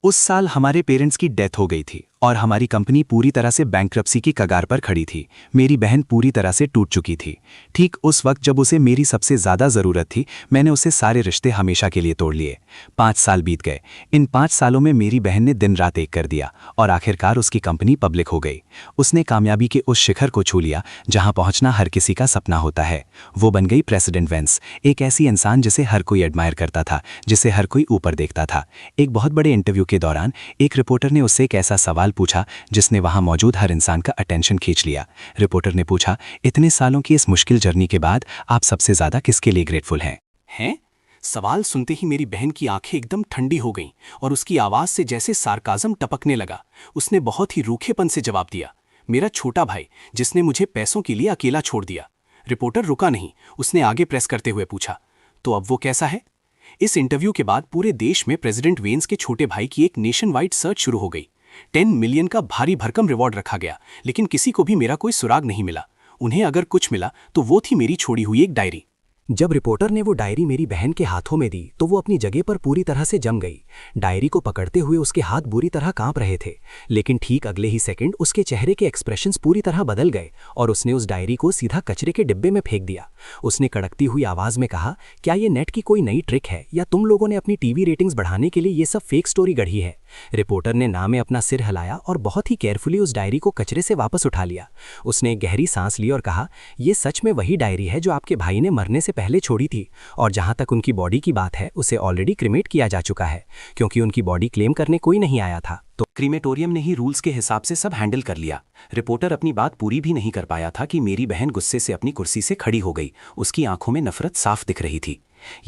उस साल हमारे पेरेंट्स की डेथ हो गई थी और हमारी कंपनी पूरी तरह से बैंक्रप्सी की कगार पर खड़ी थी। मेरी बहन पूरी तरह से टूट चुकी थी। ठीक उस वक्त जब उसे मेरी सबसे ज़्यादा ज़रूरत थी, मैंने उससे सारे रिश्ते हमेशा के लिए तोड़ लिए। 5 साल बीत गए। इन 5 सालों में मेरी बहन ने दिन रात एक कर दिया और आखिरकार उसकी कंपनी पब्लिक हो गई। उसने कामयाबी के उस शिखर को छू लिया जहां पहुंचना हर किसी का सपना होता है। वो बन गई प्रेसिडेंट वेंस, एक ऐसी इंसान जिसे हर कोई एडमायर करता था, जिसे हर कोई ऊपर देखता था। एक बहुत बड़े इंटरव्यू के दौरान एक रिपोर्टर ने उससे एक ऐसा सवाल पूछा जिसने वहां मौजूद हर इंसान का अटेंशन खींच लिया। रिपोर्टर ने पूछा, इतने सालों की इस मुश्किल जर्नी के बाद आप सबसे ज्यादा किसके लिए ग्रेटफुल हैं? हैं? सवाल सुनते ही मेरी बहन की आंखें एकदम ठंडी हो गईं और उसकी आवाज से जैसे सार्काज्म टपकने लगा। उसने बहुत ही रूखेपन से जवाब दिया, मेरा छोटा भाई, जिसने मुझे पैसों के लिए अकेला छोड़ दिया। रिपोर्टर रुका नहीं, उसने आगे प्रेस करते हुए पूछा, तो अब वो कैसा है? इस इंटरव्यू के बाद पूरे देश में प्रेसिडेंट वेंस के छोटे भाई की एक नेशन वाइड सर्च शुरू हो गई। 10 मिलियन का भारी भरकम रिवॉर्ड रखा गया, लेकिन किसी को भी मेरा कोई सुराग नहीं मिला। उन्हें अगर कुछ मिला तो वो थी मेरी छोड़ी हुई एक डायरी। जब रिपोर्टर ने वो डायरी मेरी बहन के हाथों में दी तो वो अपनी जगह पर पूरी तरह से जम गई। डायरी को पकड़ते हुए उसके हाथ बुरी तरह कांप रहे थे, लेकिन ठीक अगले ही सेकंड उसके चेहरे के एक्सप्रेशंस पूरी तरह बदल गए और उसने उस डायरी को सीधा कचरे के डिब्बे में फेंक दिया। उसने कड़कती हुई आवाज में कहा, क्या ये नेट की कोई नई ट्रिक है या तुम लोगों ने अपनी टीवी रेटिंग्स बढ़ाने के लिए ये सब फेक स्टोरी गढ़ी है? रिपोर्टर ने ना में अपना सिर हिलाया और बहुत ही केयरफुली उस डायरी को कचरे से वापस उठा लिया। उसने एक गहरी सांस ली और कहा, यह सच में वही डायरी है जो आपके भाई ने मरने से पहले छोड़ी थी, और जहां तक उनकी बॉडी की बात है उसे ऑलरेडी क्रिमेट किया जा चुका है, क्योंकि उनकी बॉडी क्लेम करने कोई नहीं आया था। तो क्रीमेटोरियम ने ही रूल्स के हिसाब से सब हैंडल कर लिया। रिपोर्टर अपनी बात पूरी भी नहीं कर पाया था कि मेरी बहन गुस्से से अपनी कुर्सी से खड़ी हो गई। उसकी आंखों में नफरत साफ दिख रही थी।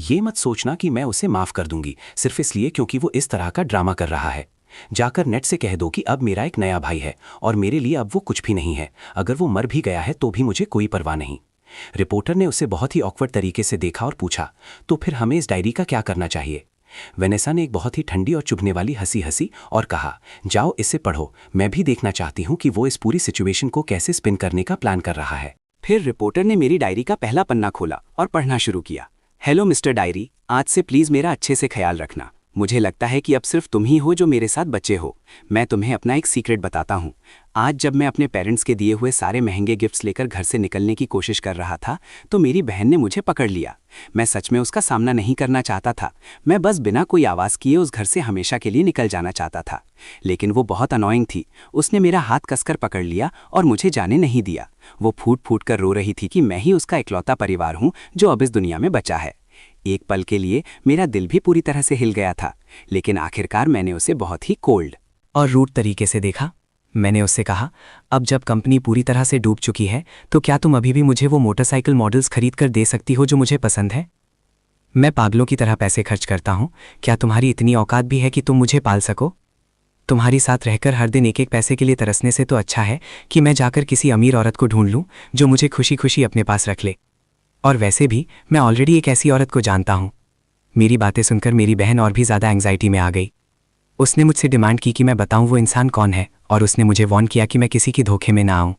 ये मत सोचना कि मैं उसे माफ कर दूंगी सिर्फ इसलिए क्योंकि वो इस तरह का ड्रामा कर रहा है। जाकर नेट से कह दो कि अब मेरा एक नया भाई है और मेरे लिए अब वो कुछ भी नहीं है। अगर वो मर भी गया है तो भी मुझे कोई परवाह नहीं। रिपोर्टर ने उसे बहुत ही ऑकवर्ड तरीके से देखा और पूछा, तो फिर हमें इस डायरी का क्या करना चाहिए? वेनेसा ने एक बहुत ही ठंडी और चुभने वाली हंसी हंसी और कहा, जाओ इसे पढ़ो, मैं भी देखना चाहती हूँ कि वो इस पूरी सिचुएशन को कैसे स्पिन करने का प्लान कर रहा है। फिर रिपोर्टर ने मेरी डायरी का पहला पन्ना खोला और पढ़ना शुरू किया। हेलो मिस्टर डायरी, आज से प्लीज़ मेरा अच्छे से ख्याल रखना। मुझे लगता है कि अब सिर्फ तुम ही हो जो मेरे साथ बच्चे हो। मैं तुम्हें अपना एक सीक्रेट बताता हूँ। आज जब मैं अपने पेरेंट्स के दिए हुए सारे महंगे गिफ्ट्स लेकर घर से निकलने की कोशिश कर रहा था तो मेरी बहन ने मुझे पकड़ लिया। मैं सच में उसका सामना नहीं करना चाहता था। मैं बस बिना कोई आवाज़ किए उस घर से हमेशा के लिए निकल जाना चाहता था, लेकिन वो बहुत अनोइंग थी। उसने मेरा हाथ कसकर पकड़ लिया और मुझे जाने नहीं दिया। वो फूट फूट कर रो रही थी कि मैं ही उसका इकलौता परिवार हूँ जो अब इस दुनिया में बचा है। एक पल के लिए मेरा दिल भी पूरी तरह से हिल गया था, लेकिन आखिरकार मैंने उसे बहुत ही कोल्ड और रूड तरीके से देखा। मैंने उससे कहा, अब जब कंपनी पूरी तरह से डूब चुकी है तो क्या तुम अभी भी मुझे वो मोटरसाइकिल मॉडल्स खरीद कर दे सकती हो जो मुझे पसंद है? मैं पागलों की तरह पैसे खर्च करता हूँ। क्या तुम्हारी इतनी औकात भी है कि तुम मुझे पाल सको? तुम्हारी साथ रहकर हर दिन एक एक पैसे के लिए तरसने से तो अच्छा है कि मैं जाकर किसी अमीर औरत को ढूंढ लूँ जो मुझे खुशी खुशी अपने पास रख ले। और वैसे भी मैं ऑलरेडी एक ऐसी औरत को जानता हूँ। मेरी बातें सुनकर मेरी बहन और भी ज़्यादा एंग्जाइटी में आ गई। उसने मुझसे डिमांड की कि मैं बताऊं वो इंसान कौन है, और उसने मुझे वार्न किया कि मैं किसी की धोखे में ना आऊं।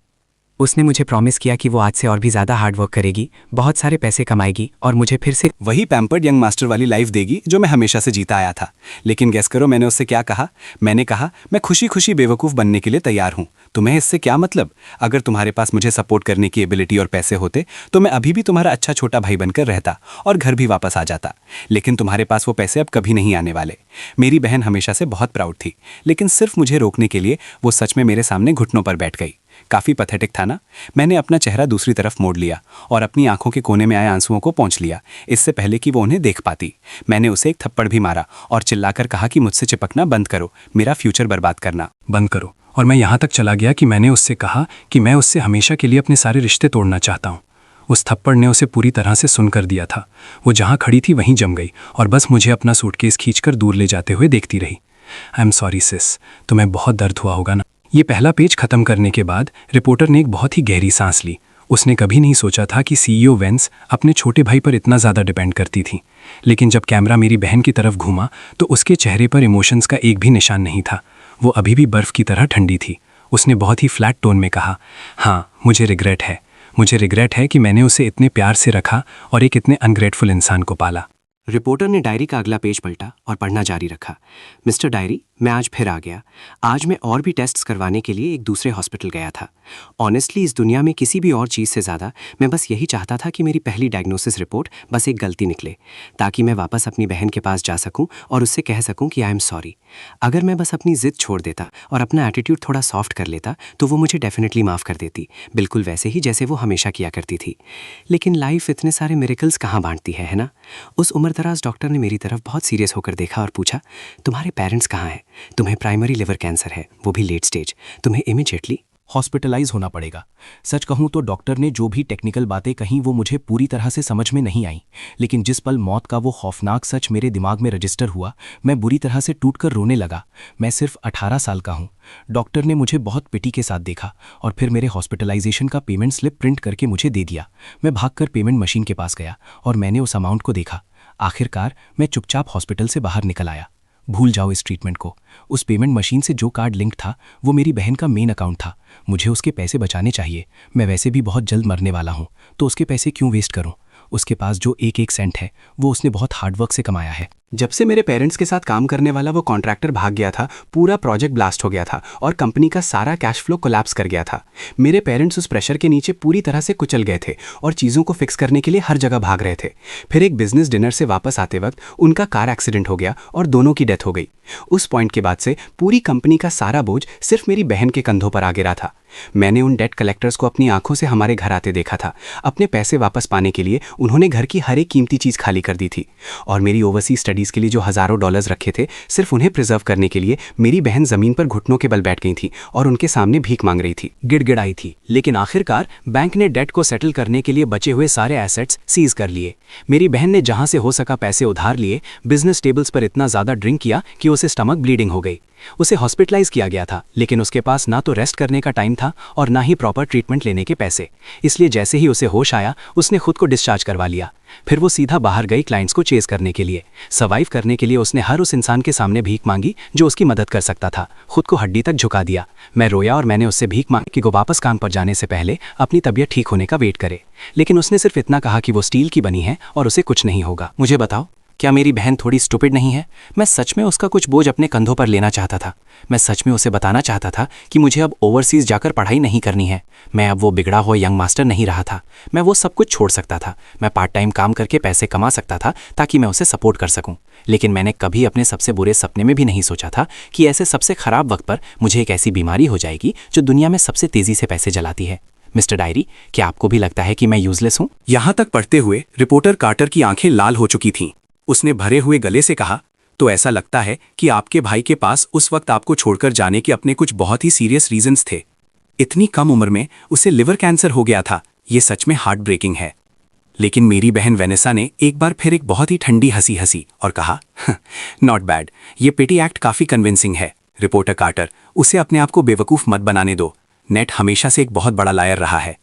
उसने मुझे प्रॉमिस किया कि वो आज से और भी ज़्यादा हार्ड वर्क करेगी, बहुत सारे पैसे कमाएगी और मुझे फिर से वही पैम्पर्ड यंग मास्टर वाली लाइफ देगी जो मैं हमेशा से जीता आया था। लेकिन गेस करो मैंने उससे क्या कहा? मैंने कहा, मैं खुशी खुशी बेवकूफ़ बनने के लिए तैयार हूँ। तुम्हें इससे क्या मतलब? अगर तुम्हारे पास मुझे सपोर्ट करने की एबिलिटी और पैसे होते तो मैं अभी भी तुम्हारा अच्छा छोटा भाई बनकर रहता और घर भी वापस आ जाता। लेकिन तुम्हारे पास वो पैसे अब कभी नहीं आने वाले। मेरी बहन हमेशा से बहुत प्राउड थी, लेकिन सिर्फ मुझे रोकने के लिए वो सच में मेरे सामने घुटनों पर बैठ गई। काफ़ी पैथेटिक था ना? मैंने अपना चेहरा दूसरी तरफ मोड़ लिया और अपनी आंखों के कोने में आए आंसुओं को पोंछ लिया, इससे पहले कि वो उन्हें देख पाती। मैंने उसे एक थप्पड़ भी मारा और चिल्लाकर कहा कि मुझसे चिपकना बंद करो, मेरा फ्यूचर बर्बाद करना बंद करो। और मैं यहाँ तक चला गया कि मैंने उससे कहा कि मैं उससे हमेशा के लिए अपने सारे रिश्ते तोड़ना चाहता हूँ। उस थप्पड़ ने उसे पूरी तरह से सुन कर दिया था। वो जहाँ खड़ी थी वहीं जम गई और बस मुझे अपना सूटकेस खींचकर दूर ले जाते हुए देखती रही। आई एम सॉरी सिस, तुम्हें बहुत दर्द हुआ होगा ना? ये पहला पेज खत्म करने के बाद रिपोर्टर ने एक बहुत ही गहरी सांस ली। उसने कभी नहीं सोचा था कि सीईओ वेंस अपने छोटे भाई पर इतना ज़्यादा डिपेंड करती थी। लेकिन जब कैमरा मेरी बहन की तरफ घूमा तो उसके चेहरे पर इमोशंस का एक भी निशान नहीं था। वो अभी भी बर्फ़ की तरह ठंडी थी। उसने बहुत ही फ्लैट टोन में कहा, हाँ मुझे रिग्रेट है। मुझे रिग्रेट है कि मैंने उसे इतने प्यार से रखा और एक इतने अनग्रेटफुल इंसान को पाला। रिपोर्टर ने डायरी का अगला पेज पलटा और पढ़ना जारी रखा। मिस्टर डायरी, मैं आज फिर आ गया। आज मैं और भी टेस्ट्स करवाने के लिए एक दूसरे हॉस्पिटल गया था। ऑनेस्टली इस दुनिया में किसी भी और चीज़ से ज़्यादा मैं बस यही चाहता था कि मेरी पहली डायग्नोसिस रिपोर्ट बस एक गलती निकले, ताकि मैं वापस अपनी बहन के पास जा सकूं और उससे कह सकूं कि आई एम सॉरी। अगर मैं बस अपनी ज़िद छोड़ देता और अपना एटीट्यूड थोड़ा सॉफ्ट कर लेता तो वो मुझे डेफिनेटली माफ़ कर देती, बिल्कुल वैसे ही जैसे वो हमेशा किया करती थी। लेकिन लाइफ इतने सारे मिरेकल्स कहाँ बांटती है ना। उस उम्रदराज डॉक्टर ने मेरी तरफ बहुत सीरियस होकर देखा और पूछा, तुम्हारे पेरेंट्स कहाँ हैं? तुम्हें प्राइमरी लिवर कैंसर है, वो भी लेट स्टेज। तुम्हें इमीडिएटली हॉस्पिटलाइज होना पड़ेगा। सच कहूं तो डॉक्टर ने जो भी टेक्निकल बातें कहीं वो मुझे पूरी तरह से समझ में नहीं आई, लेकिन जिस पल मौत का वो खौफनाक सच मेरे दिमाग में रजिस्टर हुआ, मैं बुरी तरह से टूटकर रोने लगा। मैं सिर्फ 18 साल का हूं। डॉक्टर ने मुझे बहुत पिटी के साथ देखा और फिर मेरे हॉस्पिटलाइजेशन का पेमेंट स्लिप प्रिंट करके मुझे दे दिया। मैं भागकर पेमेंट मशीन के पास गया और मैंने उस अमाउंट को देखा। आखिरकार मैं चुपचाप हॉस्पिटल से बाहर निकल आया। भूल जाओ इस ट्रीटमेंट को। उस पेमेंट मशीन से जो कार्ड लिंक था वो मेरी बहन का मेन अकाउंट था। मुझे उसके पैसे बचाने चाहिए। मैं वैसे भी बहुत जल्द मरने वाला हूँ, तो उसके पैसे क्यों वेस्ट करूँ? उसके पास जो एक एक सेंट है वो उसने बहुत हार्डवर्क से कमाया है। जब से मेरे पेरेंट्स के साथ काम करने वाला वो कॉन्ट्रैक्टर भाग गया था, पूरा प्रोजेक्ट ब्लास्ट हो गया था और कंपनी का सारा कैश फ्लो कोलैप्स कर गया था। मेरे पेरेंट्स उस प्रेशर के नीचे पूरी तरह से कुचल गए थे और चीज़ों को फिक्स करने के लिए हर जगह भाग रहे थे। फिर एक बिजनेस डिनर से वापस आते वक्त उनका कार एक्सीडेंट हो गया और दोनों की डेथ हो गई। उस पॉइंट के बाद से पूरी कंपनी का सारा बोझ सिर्फ मेरी बहन के कंधों पर आ गिरा था। मैंने उन डेट कलेक्टर्स को अपनी आंखों से हमारे घर आते देखा था। अपने पैसे वापस पाने के लिए उन्होंने घर की हर एक कीमती चीज़ खाली कर दी थी और मेरी ओवरसीज स्टडीज़ के लिए जो हज़ारों डॉलर्स रखे थे, सिर्फ उन्हें प्रिजर्व करने के लिए मेरी बहन ज़मीन पर घुटनों के बल बैठ गई थी और उनके सामने भीख मांग रही थी, गिड़गिड़ाई थी। लेकिन आखिरकार बैंक ने डेट को सेटल करने के लिए बचे हुए सारे एसेट्स सीज कर लिए। मेरी बहन ने जहां से हो सका पैसे उधार लिए, बिजनेस टेबल्स पर इतना ज़्यादा ड्रिंक किया कि उसे स्टमक ब्लीडिंग हो गई। उसे हॉस्पिटलाइज किया गया था, लेकिन उसके पास ना तो रेस्ट करने का टाइम था और ना ही प्रॉपर ट्रीटमेंट लेने के पैसे। इसलिए जैसे ही उसे होश आया, उसने खुद को डिस्चार्ज करवा लिया। फिर वो सीधा बाहर गई क्लाइंट्स को चेस करने के लिए। सर्वाइव करने के लिए उसने हर उस इंसान के सामने भीख मांगी जो उसकी मदद कर सकता था। खुद को हड्डी तक झुका दिया। मैं रोया और मैंने उससे भीख मांगी कि वो वापस काम पर जाने से पहले अपनी तबीयत ठीक होने का वेट करे। लेकिन उसने सिर्फ इतना कहा कि वो स्टील की बनी है और उसे कुछ नहीं होगा। मुझे बताओ, क्या मेरी बहन थोड़ी स्टूपिड नहीं है? मैं सच में उसका कुछ बोझ अपने कंधों पर लेना चाहता था। मैं सच में उसे बताना चाहता था कि मुझे अब ओवरसीज जाकर पढ़ाई नहीं करनी है। मैं अब वो बिगड़ा हुआ यंग मास्टर नहीं रहा था। मैं वो सब कुछ छोड़ सकता था। मैं पार्ट टाइम काम करके पैसे कमा सकता था ताकि मैं उसे सपोर्ट कर सकूं। लेकिन मैंने कभी अपने सबसे बुरे सपने में भी नहीं सोचा था कि ऐसे सबसे खराब वक्त पर मुझे एक ऐसी बीमारी हो जाएगी जो दुनिया में सबसे तेजी से पैसे जलाती है। मिस्टर डायरी, क्या आपको भी लगता है कि मैं यूजलेस हूं? यहां तक पढ़ते हुए रिपोर्टर कार्टर की आंखें लाल हो चुकी थीं। उसने भरे हुए गले से कहा, तो ऐसा लगता है कि आपके भाई के पास उस वक्त आपको छोड़कर जाने के अपने कुछ बहुत ही सीरियस रीजंस थे। इतनी कम उम्र में उसे लिवर कैंसर हो गया था। ये सच में हार्ट ब्रेकिंग है। लेकिन मेरी बहन वेनेसा ने एक बार फिर एक बहुत ही ठंडी हंसी हंसी और कहा, नॉट बैड, ये पेटी एक्ट काफी कन्विंसिंग है। रिपोर्टर कार्टर, उसे अपने आप को बेवकूफ मत बनाने दो। नेट हमेशा से एक बहुत बड़ा लायर रहा है।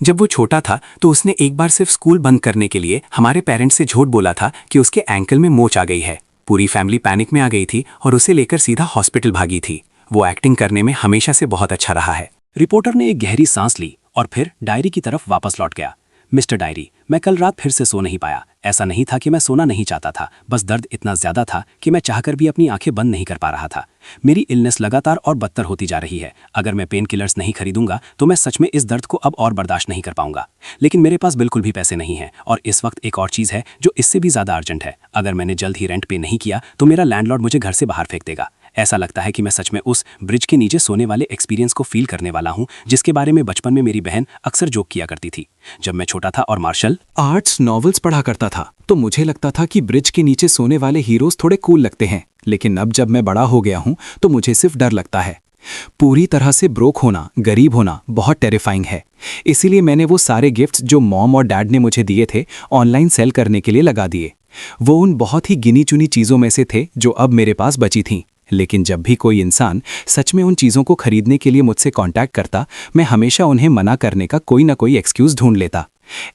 जब वो छोटा था तो उसने एक बार सिर्फ स्कूल बंद करने के लिए हमारे पेरेंट्स से झूठ बोला था कि उसके एंकल में मोच आ गई है। पूरी फैमिली पैनिक में आ गई थी और उसे लेकर सीधा हॉस्पिटल भागी थी। वो एक्टिंग करने में हमेशा से बहुत अच्छा रहा है। रिपोर्टर ने एक गहरी सांस ली और फिर डायरी की तरफ वापस लौट गया। मिस्टर डायरी, मैं कल रात फिर से सो नहीं पाया। ऐसा नहीं था कि मैं सोना नहीं चाहता था, बस दर्द इतना ज्यादा था कि मैं चाहकर भी अपनी आंखें बंद नहीं कर पा रहा था। मेरी इलनेस लगातार और बदतर होती जा रही है। अगर मैं पेन किलर्स नहीं खरीदूंगा तो मैं सच में इस दर्द को अब और बर्दाश्त नहीं कर पाऊंगा। लेकिन मेरे पास बिल्कुल भी पैसे नहीं हैं और इस वक्त एक और चीज़ है जो इससे भी ज़्यादा अर्जेंट है। अगर मैंने जल्द ही रेंट पे नहीं किया तो मेरा लैंडलॉर्ड मुझे घर से बाहर फेंक देगा। ऐसा लगता है कि मैं सच में उस ब्रिज के नीचे सोने वाले एक्सपीरियंस को फील करने वाला हूँ जिसके बारे में बचपन में मेरी बहन अक्सर जोक किया करती थी। जब मैं छोटा था और मार्शल आर्ट्स नॉवेल्स पढ़ा करता था तो मुझे लगता था कि ब्रिज के नीचे सोने वाले हीरोज थोड़े कूल लगते हैं। लेकिन अब जब मैं बड़ा हो गया हूं तो मुझे सिर्फ डर लगता है। पूरी तरह से ब्रोक होना, गरीब होना बहुत टेरिफाइंग है। इसीलिए मैंने वो सारे गिफ्ट्स जो मॉम और डैड ने मुझे दिए थे ऑनलाइन सेल करने के लिए लगा दिए। वो उन बहुत ही गिनी चुनी चीज़ों में से थे जो अब मेरे पास बची थीं। लेकिन जब भी कोई इंसान सच में उन चीज़ों को खरीदने के लिए मुझसे कांटेक्ट करता, मैं हमेशा उन्हें मना करने का कोई ना कोई एक्सक्यूज़ ढूंढ लेता।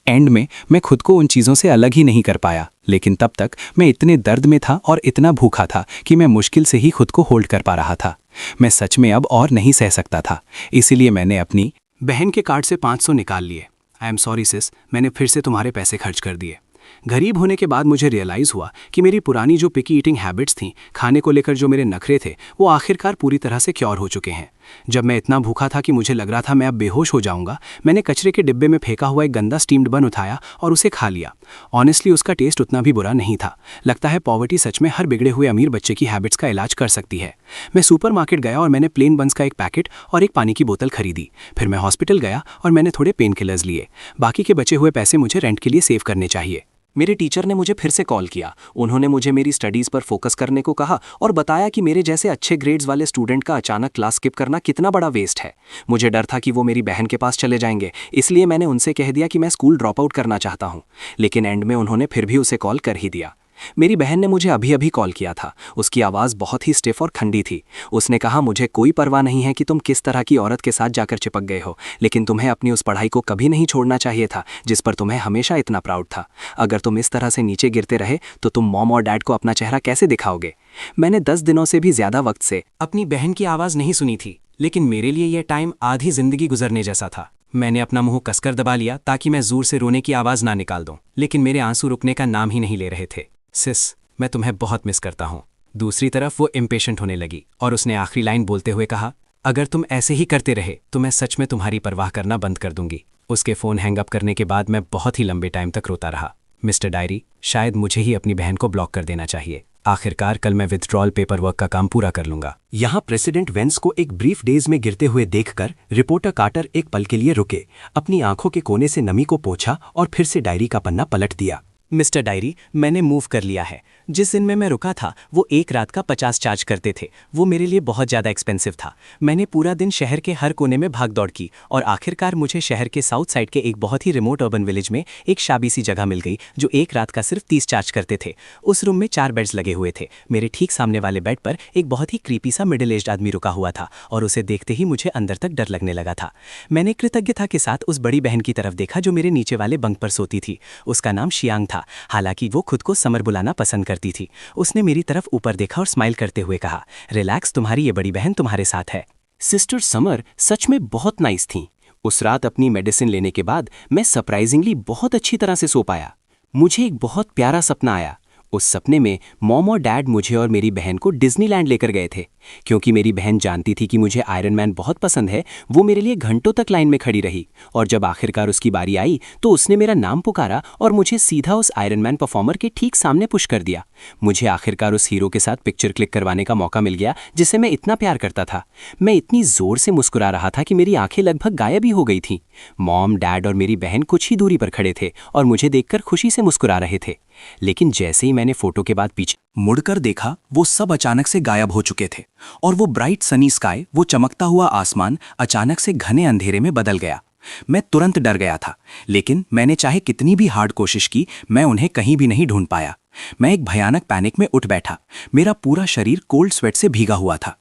एंड में मैं खुद को उन चीज़ों से अलग ही नहीं कर पाया। लेकिन तब तक मैं इतने दर्द में था और इतना भूखा था कि मैं मुश्किल से ही खुद को होल्ड कर पा रहा था। मैं सच में अब और नहीं सह सकता था। इसीलिए मैंने अपनी बहन के कार्ड से 500 निकाल लिए। आई एम सॉरी सिस, मैंने फिर से तुम्हारे पैसे खर्च कर दिए। गरीब होने के बाद मुझे रियलाइज़ हुआ कि मेरी पुरानी जो पिकी ईटिंग हैबिट्स थीं, खाने को लेकर जो मेरे नखरे थे, वो आखिरकार पूरी तरह से क्योर हो चुके हैं। जब मैं इतना भूखा था कि मुझे लग रहा था मैं अब बेहोश हो जाऊंगा, मैंने कचरे के डिब्बे में फेंका हुआ एक गंदा स्टीम्ड बन उठाया और उसे खा लिया। ऑनेस्टली उसका टेस्ट उतना भी बुरा नहीं था। लगता है पॉवर्टी सच में हर बिगड़े हुए अमीर बच्चे की हैबिट्स का इलाज कर सकती है। मैं सुपरमार्केट गया और मैंने प्लेन बंस का एक पैकेट और एक पानी की बोतल खरीदी। फिर मैं हॉस्पिटल गया और मैंने थोड़े पेन किलर्स लिए। बाकी के बचे हुए पैसे मुझे रेंट के लिए सेव करने चाहिए। मेरे टीचर ने मुझे फिर से कॉल किया। उन्होंने मुझे मेरी स्टडीज़ पर फोकस करने को कहा और बताया कि मेरे जैसे अच्छे ग्रेड्स वाले स्टूडेंट का अचानक क्लास स्किप करना कितना बड़ा वेस्ट है। मुझे डर था कि वो मेरी बहन के पास चले जाएंगे, इसलिए मैंने उनसे कह दिया कि मैं स्कूल ड्रॉप आउट करना चाहता हूँ। लेकिन एंड में उन्होंने फिर भी उसे कॉल कर ही दिया। मेरी बहन ने मुझे अभी अभी कॉल किया था। उसकी आवाज़ बहुत ही स्टिफ और खंडी थी। उसने कहा, मुझे कोई परवाह नहीं है कि तुम किस तरह की औरत के साथ जाकर चिपक गए हो, लेकिन तुम्हें अपनी उस पढ़ाई को कभी नहीं छोड़ना चाहिए था जिस पर तुम्हें हमेशा इतना प्राउड था। अगर तुम इस तरह से नीचे गिरते रहे तो तुम मॉम और डैड को अपना चेहरा कैसे दिखाओगे। मैंने 10 दिनों से भी ज़्यादा वक्त से अपनी बहन की आवाज़ नहीं सुनी थी, लेकिन मेरे लिए यह टाइम आधी जिंदगी गुजरने जैसा था। मैंने अपना मुंह कसकर दबा लिया ताकि मैं जोर से रोने की आवाज़ ना निकाल दूं, लेकिन मेरे आंसू रुकने का नाम ही नहीं ले रहे थे। सिस, मैं तुम्हें बहुत मिस करता हूँ। दूसरी तरफ वो इम्पेशेंट होने लगी और उसने आखिरी लाइन बोलते हुए कहा, अगर तुम ऐसे ही करते रहे तो मैं सच में तुम्हारी परवाह करना बंद कर दूंगी। उसके फ़ोन हैंग अप करने के बाद मैं बहुत ही लंबे टाइम तक रोता रहा। मिस्टर डायरी, शायद मुझे ही अपनी बहन को ब्लॉक कर देना चाहिए। आखिरकार कल मैं विथड्रॉल पेपर वर्क का काम पूरा कर लूंगा। यहाँ प्रेसिडेंट वेंस को एक ब्रीफ डेज में गिरते हुए देखकर रिपोर्टर कार्टर एक पल के लिए रुके, अपनी आंखों के कोने से नमी को पोंछा और फिर से डायरी का पन्ना पलट दिया। मिस्टर डायरी, मैंने मूव कर लिया है। जिस दिन में मैं रुका था वो एक रात का 50 चार्ज करते थे। वो मेरे लिए बहुत ज़्यादा एक्सपेंसिव था। मैंने पूरा दिन शहर के हर कोने में भाग दौड़ की और आखिरकार मुझे शहर के साउथ साइड के एक बहुत ही रिमोट अर्बन विलेज में एक शाबी सी जगह मिल गई जो एक रात का सिर्फ 30 चार्ज करते थे। उस रूम में 4 बेड्स लगे हुए थे। मेरे ठीक सामने वाले बेड पर एक बहुत ही क्रीपी सा मिडिल एज्ड आदमी रुका हुआ था और उसे देखते ही मुझे अंदर तक डर लगने लगा था। मैंने कृतज्ञता के साथ उस बड़ी बहन की तरफ देखा जो मेरे नीचे वाले बंक पर सोती थी। उसका नाम शियांग था। हालांकि वो खुद को समर बुलाना पसंद करती थी। उसने मेरी तरफ ऊपर देखा और स्माइल करते हुए कहा, रिलैक्स, तुम्हारी ये बड़ी बहन तुम्हारे साथ है। सिस्टर समर सच में बहुत नाइस थी। उस रात अपनी मेडिसिन लेने के बाद मैं सरप्राइजिंगली बहुत अच्छी तरह से सो पाया। मुझे एक बहुत प्यारा सपना आया। उस सपने में मॉम और डैड मुझे और मेरी बहन को डिज्नीलैंड लेकर गए थे। क्योंकि मेरी बहन जानती थी कि मुझे आयरन मैन बहुत पसंद है, वो मेरे लिए घंटों तक लाइन में खड़ी रही और जब आखिरकार उसकी बारी आई तो उसने मेरा नाम पुकारा और मुझे सीधा उस आयरन मैन परफॉर्मर के ठीक सामने पुश कर दिया। मुझे आखिरकार उस हीरो के साथ पिक्चर क्लिक करवाने का मौका मिल गया जिसे मैं इतना प्यार करता था। मैं इतनी जोर से मुस्कुरा रहा था कि मेरी आंखें लगभग गायब ही हो गई थीं। मॉम, डैड और मेरी बहन कुछ ही दूरी पर खड़े थे और मुझे देखकर खुशी से मुस्कुरा रहे थे। लेकिन जैसे ही मैंने फोटो के बाद पीछे मुड़कर देखा, वो सब अचानक से गायब हो चुके थे और वो ब्राइट सनी स्काई, वो चमकता हुआ आसमान अचानक से घने अंधेरे में बदल गया। मैं तुरंत डर गया था, लेकिन मैंने चाहे कितनी भी हार्ड कोशिश की, मैं उन्हें कहीं भी नहीं ढूंढ पाया। मैं एक भयानक पैनिक में उठ बैठा। मेरा पूरा शरीर कोल्ड स्वेट से भीगा हुआ था।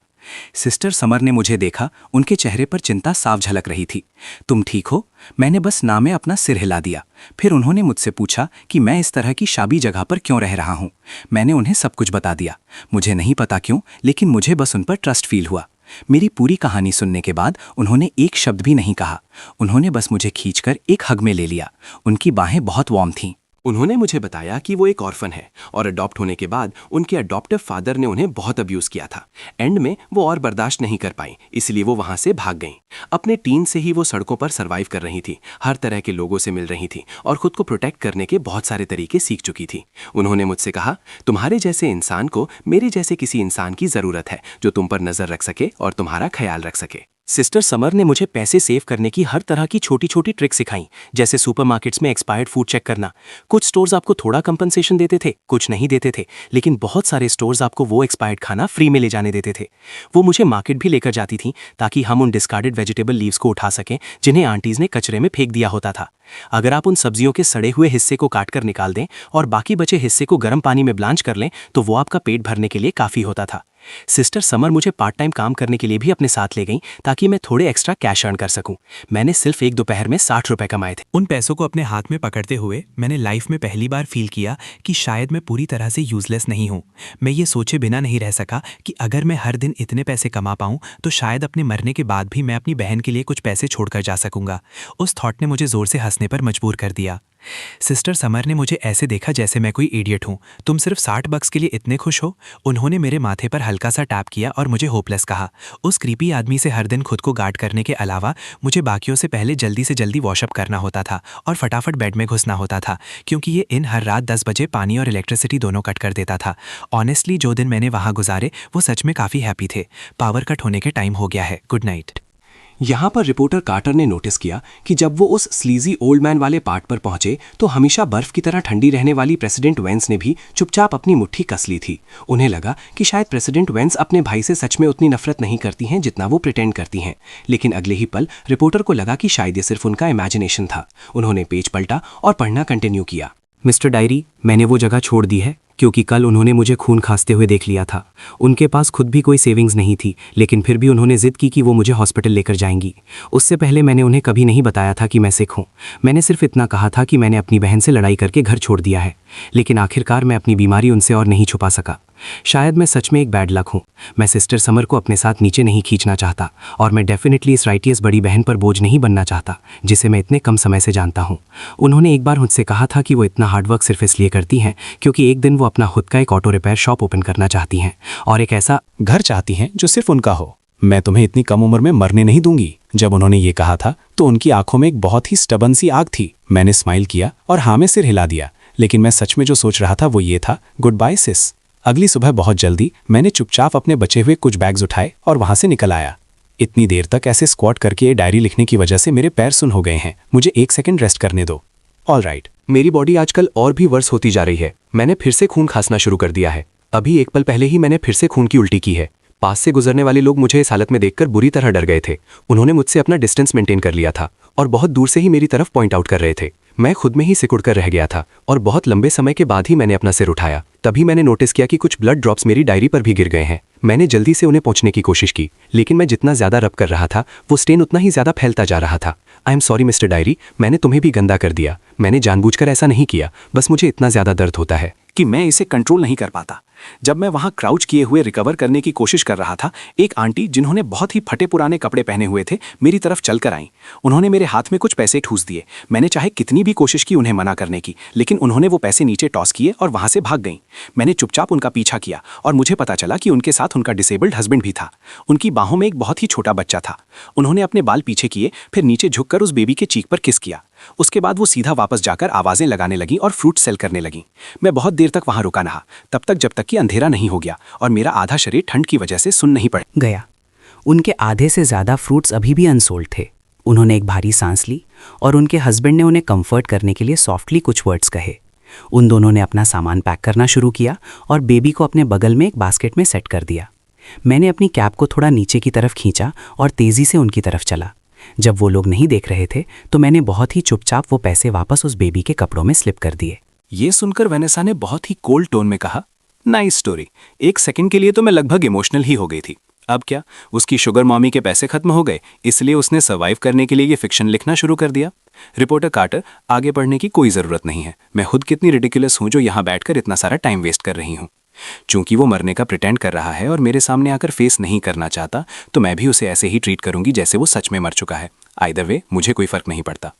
सिस्टर समर ने मुझे देखा। उनके चेहरे पर चिंता साफ झलक रही थी। तुम ठीक हो? मैंने बस ना में अपना सिर हिला दिया। फिर उन्होंने मुझसे पूछा कि मैं इस तरह की शाबी जगह पर क्यों रह रहा हूँ। मैंने उन्हें सब कुछ बता दिया। मुझे नहीं पता क्यों, लेकिन मुझे बस उन पर ट्रस्ट फील हुआ। मेरी पूरी कहानी सुनने के बाद उन्होंने एक शब्द भी नहीं कहा। उन्होंने बस मुझे खींचकर एक हग में ले लिया। उनकी बाहें बहुत वार्म थीं। उन्होंने मुझे बताया कि वो एक ऑर्फन है और अडॉप्ट होने के बाद उनके अडॉप्टिव फादर ने उन्हें बहुत अब्यूज़ किया था। एंड में वो और बर्दाश्त नहीं कर पाई, इसलिए वो वहाँ से भाग गईं। अपने टीन से ही वो सड़कों पर सर्वाइव कर रही थी, हर तरह के लोगों से मिल रही थी और खुद को प्रोटेक्ट करने के बहुत सारे तरीके सीख चुकी थी। उन्होंने मुझसे कहा, तुम्हारे जैसे इंसान को मेरे जैसे किसी इंसान की ज़रूरत है जो तुम पर नज़र रख सके और तुम्हारा ख्याल रख सके। सिस्टर समर ने मुझे पैसे सेव करने की हर तरह की छोटी छोटी ट्रिक सिखाई, जैसे सुपरमार्केट्स में एक्सपायर्ड फूड चेक करना। कुछ स्टोर्स आपको थोड़ा कंपनसेशन देते थे, कुछ नहीं देते थे, लेकिन बहुत सारे स्टोर्स आपको वो एक्सपायर्ड खाना फ्री में ले जाने देते थे। वो मुझे मार्केट भी लेकर जाती थी ताकि हम उन डिस्कार्डेड वेजिटेबल लीव्स को उठा सकें जिन्हें आंटीज़ ने कचरे में फेंक दिया होता था। अगर आप उन सब्जियों के सड़े हुए हिस्से को काट कर निकाल दें और बाकी बचे हिस्से को गर्म पानी में ब्लांच कर लें तो वो आपका पेट भरने के लिए काफ़ी होता था। सिस्टर समर मुझे पार्ट टाइम काम करने के लिए भी अपने साथ ले गईं ताकि मैं थोड़े एक्स्ट्रा कैश अर्न कर सकूं। मैंने सिर्फ एक दोपहर में 60 रुपए कमाए थे। उन पैसों को अपने हाथ में पकड़ते हुए मैंने लाइफ में पहली बार फील किया कि शायद मैं पूरी तरह से यूजलेस नहीं हूँ। मैं ये सोचे बिना नहीं रह सका कि अगर मैं हर दिन इतने पैसे कमा पाऊँ तो शायद अपने मरने के बाद भी मैं अपनी बहन के लिए कुछ पैसे छोड़कर जा सकूंगा। उस थॉट ने मुझे जोर से हंसने पर मजबूर कर दिया। सिस्टर समर ने मुझे ऐसे देखा जैसे मैं कोई इडियट हूँ। तुम सिर्फ $60 के लिए इतने खुश हो? उन्होंने मेरे माथे पर हल्का सा टैप किया और मुझे होपलेस कहा। उस क्रीपी आदमी से हर दिन खुद को गार्ड करने के अलावा मुझे बाकियों से पहले जल्दी से जल्दी वॉशअप करना होता था और फटाफट बेड में घुसना होता था, क्योंकि ये इन हर रात 10 बजे पानी और इलेक्ट्रिसिटी दोनों कट कर देता था। ऑनेस्टली जो दिन मैंने वहाँ गुजारे वो सच में काफ़ी हैप्पी थे। पावर कट होने के टाइम हो गया है। Good night. यहाँ पर रिपोर्टर कार्टर ने नोटिस किया कि जब वो उस स्लीजी ओल्ड मैन वाले पार्ट पर पहुंचे तो हमेशा बर्फ की तरह ठंडी रहने वाली प्रेसिडेंट वेंस ने भी चुपचाप अपनी मुट्ठी कस ली थी। उन्हें लगा कि शायद प्रेसिडेंट वेंस अपने भाई से सच में उतनी नफरत नहीं करती हैं जितना वो प्रिटेंड करती हैं। लेकिन अगले ही पल रिपोर्टर को लगा कि शायद ये सिर्फ उनका इमेजिनेशन था। उन्होंने पेज पलटा और पढ़ना कंटिन्यू किया। मिस्टर डायरी, मैंने वो जगह छोड़ दी है क्योंकि कल उन्होंने मुझे खून खांसते हुए देख लिया था। उनके पास खुद भी कोई सेविंग्स नहीं थी, लेकिन फिर भी उन्होंने जिद की कि वो मुझे हॉस्पिटल लेकर जाएंगी। उससे पहले मैंने उन्हें कभी नहीं बताया था कि मैं सिक हूँ। मैंने सिर्फ इतना कहा था कि मैंने अपनी बहन से लड़ाई करके घर छोड़ दिया है, लेकिन आखिरकार मैं अपनी बीमारी उनसे और नहीं छुपा सका। शायद मैं सच में एक बैड लक हूँ। मैं सिस्टर समर को अपने साथ नीचे नहीं खींचना चाहता और मैं डेफिनेटली इस राइटियस बड़ी बहन पर बोझ नहीं बनना चाहता जिसे मैं इतने कम समय से जानता हूँ। उन्होंने एक बार मुझसे कहा था कि वो इतना हार्डवर्क सिर्फ इसलिए करती हैं क्योंकि एक दिन वो अपना खुद का एक ऑटो रिपेयर शॉप ओपन करना चाहती हैं और एक ऐसा घर चाहती हैं जो सिर्फ उनका हो। मैं तुम्हें इतनी कम उम्र में मरने नहीं दूंगी। जब उन्होंने ये कहा था तो उनकी आंखों में एक बहुत ही स्टबन सी आग थी। मैंने स्माइल किया और हाँ में सिर हिला दिया, लेकिन मैं सच में जो सोच रहा था वो ये था, गुड बाय सिस। अगली सुबह बहुत जल्दी मैंने चुपचाप अपने बचे हुए कुछ बैग्स उठाए और वहां से निकल आया। इतनी देर तक ऐसे स्क्वाट करके ये डायरी लिखने की वजह से मेरे पैर सुन हो गए हैं। मुझे 1 सेकंड रेस्ट करने दो। All right. मेरी बॉडी आजकल और भी वर्स होती जा रही है। मैंने फिर से खून खांसना शुरू कर दिया है। अभी एक पल पहले ही मैंने फिर से खून की उल्टी की है। पास से गुजरने वाले लोग मुझे इस हालत में देखकर बुरी तरह डर गए थे। उन्होंने मुझसे अपना डिस्टेंस मेंटेन कर लिया था और बहुत दूर से ही मेरी तरफ पॉइंट आउट कर रहे थे। मैं खुद में ही सिकुड़ कर रह गया था और बहुत लंबे समय के बाद ही मैंने अपना सिर उठाया। तभी मैंने नोटिस किया कि कुछ ब्लड ड्रॉप्स मेरी डायरी पर भी गिर गए हैं। मैंने जल्दी से उन्हें पोंछने की कोशिश की, लेकिन मैं जितना ज्यादा रब कर रहा था वो स्टेन उतना ही ज्यादा फैलता जा रहा था। I am sorry mister diary, मैंने तुम्हें भी गंदा कर दिया। मैंने जानबूझकर ऐसा नहीं किया, बस मुझे इतना ज्यादा दर्द होता है कि मैं इसे कंट्रोल नहीं कर पाता। जब मैं वहां क्राउच किए हुए रिकवर करने की कोशिश कर रहा था, एक आंटी जिन्होंने बहुत ही फटे पुराने कपड़े पहने हुए थे मेरी तरफ चलकर आईं। उन्होंने मेरे हाथ में कुछ पैसे ठूस दिए। मैंने चाहे कितनी भी कोशिश की उन्हें मना करने की, लेकिन उन्होंने वो पैसे नीचे टॉस किए और वहां से भाग गईं। मैंने चुपचाप उनका पीछा किया और मुझे पता चला कि उनके साथ उनका डिसेबल्ड हस्बैंड भी था। उनकी बाहों में एक बहुत ही छोटा बच्चा था। उन्होंने अपने बाल पीछे किए, फिर नीचे झुककर उस बेबी के चीक पर किस किया। उसके बाद वो सीधा वापस जाकर आवाजें लगाने लगी और फ्रूट सेल करने लगी। मैं बहुत देर तक वहां रुका रहा, तब तक जब तक कि अंधेरा नहीं हो गया और मेरा आधा शरीर ठंड की वजह से सुन नहीं पड़ गया। उनके आधे से ज्यादा फ्रूट्स अभी भी अनसोल्ड थे। उन्होंने एक भारी सांस ली और उनके हस्बैंड ने उन्हें कंफर्ट करने के लिए सॉफ्टली कुछ वर्ड्स कहे। उन दोनों ने अपना सामान पैक करना शुरू किया और बेबी को अपने बगल में एक बास्केट में सेट कर दिया। मैंने अपनी कैप को थोड़ा नीचे की तरफ खींचा और तेजी से उनकी तरफ चला। जब वो लोग नहीं देख रहे थे तो मैंने बहुत ही चुपचाप वो पैसे वापस उस बेबी के कपड़ों में स्लिप कर दिए। ये सुनकर वेनेसा ने बहुत ही कोल्ड टोन में कहा, नाइस स्टोरी। 1 सेकंड के लिए तो मैं लगभग इमोशनल ही हो गई थी। अब क्या, उसकी शुगर मॉमी के पैसे खत्म हो गए, इसलिए उसने सर्वाइव करने के लिए ये फिक्शन लिखना शुरू कर दिया। रिपोर्टर कार्टर, आगे बढ़ने की कोई जरूरत नहीं है। मैं खुद कितनी रिडिकुलस हूं जो यहाँ बैठकर इतना सारा टाइम वेस्ट कर रही हूँ। चूंकि वो मरने का प्रिटेंड कर रहा है और मेरे सामने आकर फेस नहीं करना चाहता, तो मैं भी उसे ऐसे ही ट्रीट करूंगी जैसे वो सच में मर चुका है। आइदर वे मुझे कोई फर्क नहीं पड़ता।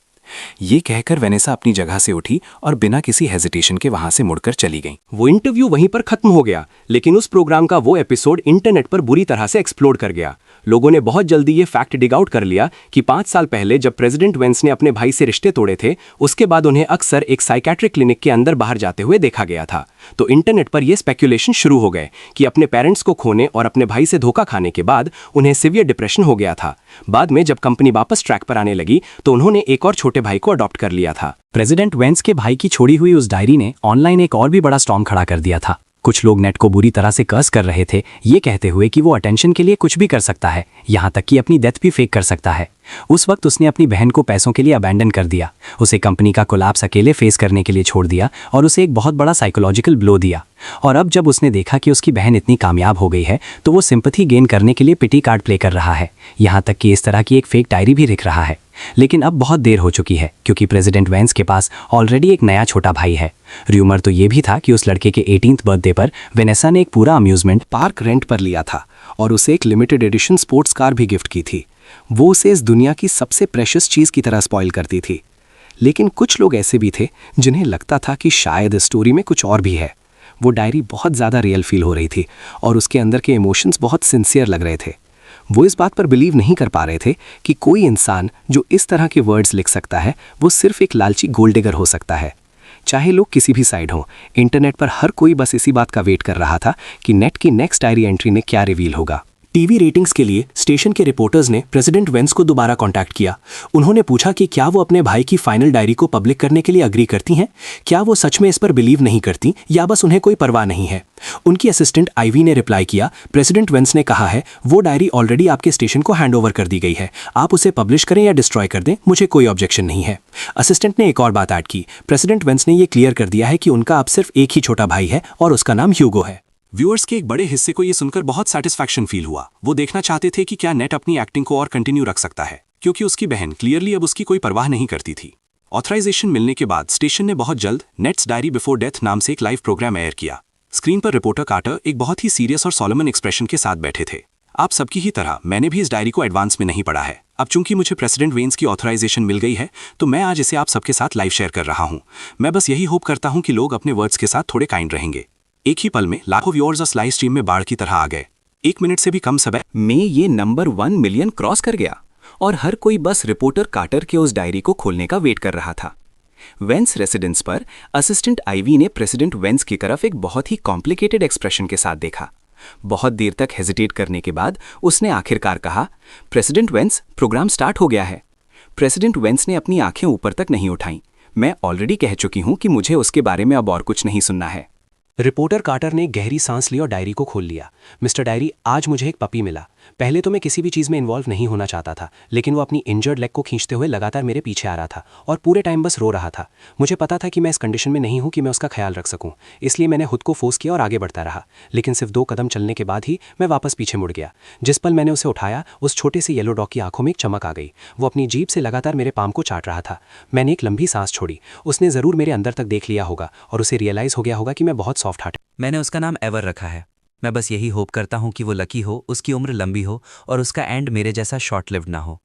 ये कहकर वेनेसा अपनी जगह से उठी और बिना किसी हेजिटेशन के वहां से मुड़कर चली गई। वो इंटरव्यू वहीं पर खत्म हो गया, लेकिन उस प्रोग्राम का वो एपिसोड इंटरनेट पर बुरी तरह से एक्सप्लोड कर गया। लोगों ने बहुत जल्दी ये फैक्ट डिग आउट कर लिया कि 5 साल पहले जब प्रेसिडेंट वेंस ने अपने भाई से रिश्ते तोड़े थे, उसके बाद उन्हें अक्सर एक साइकेट्रिक क्लिनिक के अंदर बाहर जाते हुए देखा गया था। तो इंटरनेट पर यह स्पेक्यूलेशन शुरू हो गए कि अपने पेरेंट्स को खोने और अपने भाई से धोखा खाने के बाद उन्हें सिवियर डिप्रेशन हो गया था। बाद में जब कंपनी वापस ट्रैक पर आने लगी तो उन्होंने एक और छोटे भाई को अडॉप्ट कर लिया था। प्रेसिडेंट वेंस के भाई की छोड़ी हुई उस डायरी ने ऑनलाइन एक और भी बड़ा स्टॉर्म खड़ा कर दिया था। कुछ लोग नेट को बुरी तरह से कर्स कर रहे थे, ये कहते हुए कि वो अटेंशन के लिए कुछ भी कर सकता है, यहाँ तक कि अपनी डेथ भी फेक कर सकता है। उस वक्त उसने अपनी बहन को पैसों के लिए अबैंडन कर दिया, उसे कंपनी का कोलैप्स अकेले फेस करने के लिए छोड़ दिया और उसे एक बहुत बड़ा साइकोलॉजिकल ब्लो दिया। और अब जब उसने देखा कि उसकी बहन इतनी कामयाब हो गई है तो वो सिंपैथी गेन करने के लिए पिटी कार्ड प्ले कर रहा है, यहाँ तक कि इस तरह की एक फेक डायरी भी लिख रहा है। लेकिन अब बहुत देर हो चुकी है क्योंकि प्रेसिडेंट वेंस के पास ऑलरेडी एक नया छोटा भाई है। र्यूमर तो ये भी था कि उस लड़के के 18th बर्थडे पर वेनेसा ने एक पूरा अम्यूजमेंट पार्क रेंट पर लिया था और उसे एक लिमिटेड एडिशन स्पोर्ट्स कार भी गिफ्ट की थी। वो उसे इस दुनिया की सबसे प्रेशियस चीज़ की तरह स्पॉइल करती थी। लेकिन कुछ लोग ऐसे भी थे जिन्हें लगता था कि शायद इस स्टोरी में कुछ और भी है। वो डायरी बहुत ज़्यादा रियल फील हो रही थी और उसके अंदर के इमोशंस बहुत सिंसियर लग रहे थे। वो इस बात पर बिलीव नहीं कर पा रहे थे कि कोई इंसान जो इस तरह के वर्ड्स लिख सकता है वो सिर्फ एक लालची गोल्ड डिगर हो सकता है। चाहे लोग किसी भी साइड हों, इंटरनेट पर हर कोई बस इसी बात का वेट कर रहा था कि नेट की नेक्स्ट डायरी एंट्री में क्या रिवील होगा। टीवी रेटिंग्स के लिए स्टेशन के रिपोर्टर्स ने प्रेसिडेंट वेंस को दोबारा कांटेक्ट किया। उन्होंने पूछा कि क्या वो अपने भाई की फाइनल डायरी को पब्लिक करने के लिए अग्री करती हैं, क्या वो सच में इस पर बिलीव नहीं करती या बस उन्हें कोई परवाह नहीं है। उनकी असिस्टेंट आईवी ने रिप्लाई किया, प्रेसिडेंट वेंस ने कहा है वो डायरी ऑलरेडी आपके स्टेशन को हैंडओवर कर दी गई है, आप उसे पब्लिश करें या डिस्ट्रॉय कर दें, मुझे कोई ऑब्जेक्शन नहीं है। असिस्टेंट ने एक और बात ऐड की, प्रेसिडेंट वेंस ने यह क्लियर कर दिया है कि उनका अब सिर्फ एक ही छोटा भाई है और उसका नाम ह्यूगो है। व्यूअर्स के एक बड़े हिस्से को ये सुनकर बहुत सेटिस्फैक्शन फील हुआ। वो देखना चाहते थे कि क्या नेट अपनी एक्टिंग को और कंटिन्यू रख सकता है, क्योंकि उसकी बहन क्लियरली अब उसकी कोई परवाह नहीं करती थी। ऑथराइजेशन मिलने के बाद स्टेशन ने बहुत जल्द नेट्स डायरी बिफोर डेथ नाम से एक लाइव प्रोग्राम एयर किया। स्क्रीन पर रिपोर्टर कार्टर एक बहुत ही सीरियस और सोलोमन एक्सप्रेशन के साथ बैठे थे। आप सबकी ही तरह मैंने भी इस डायरी को एडवांस में नहीं पढ़ा है। अब चूंकि मुझे प्रेसिडेंट वेंस की ऑथराइजेशन मिल गई है तो मैं आज इसे आप सबके साथ लाइव शेयर कर रहा हूं। मैं बस यही होप करता हूं कि लोग अपने वर्ड्स के साथ थोड़े काइंड रहेंगे। एक ही पल में लाखों व्यूअर्स उस लाइव स्ट्रीम में बाढ़ की तरह आ गए। 1 मिनट से भी कम समय में ये नंबर 1 मिलियन क्रॉस कर गया और हर कोई बस रिपोर्टर कार्टर के उस डायरी को खोलने का वेट कर रहा था। वेंस रेसिडेंस पर असिस्टेंट आईवी ने प्रेसिडेंट वेंस की तरफ एक बहुत ही कॉम्प्लिकेटेड एक्सप्रेशन के साथ देखा। बहुत देर तक हेजिटेट करने के बाद उसने आखिरकार कहा, प्रेसिडेंट वेंस, प्रोग्राम स्टार्ट हो गया है। प्रेसिडेंट वेंस ने अपनी आंखें ऊपर तक नहीं उठाईं। मैं ऑलरेडी कह चुकी हूं कि मुझे उसके बारे में अब और कुछ नहीं सुनना है। रिपोर्टर कार्टर ने गहरी सांस ली और डायरी को खोल लिया। मिस्टर डायरी, आज मुझे एक पपी मिला। पहले तो मैं किसी भी चीज़ में इन्वॉल्व नहीं होना चाहता था, लेकिन वो अपनी इंजर्ड लेग को खींचते हुए लगातार मेरे पीछे आ रहा था और पूरे टाइम बस रो रहा था। मुझे पता था कि मैं इस कंडीशन में नहीं हूं कि मैं उसका ख्याल रख सकूं, इसलिए मैंने खुद को फोर्स किया और आगे बढ़ता रहा। लेकिन सिर्फ 2 कदम चलने के बाद ही मैं वापस पीछे मुड़ गया। जिस पल मैंने उसे उठाया, उस छोटे से येलो डॉग की आंखों में एक चमक आ गई। वो अपनी जीभ से लगातार मेरे पाम को चाट रहा था। मैंने एक लंबी सांस छोड़ी। उसने ज़रूर मेरे अंदर तक देख लिया होगा और उसे रियलाइज़ हो गया होगा कि मैं बहुत सॉफ्ट हार्ट। मैंने उसका नाम एवर रखा है। मैं बस यही होप करता हूँ कि वो लकी हो, उसकी उम्र लंबी हो और उसका एंड मेरे जैसा शॉर्ट लिव्ड ना हो।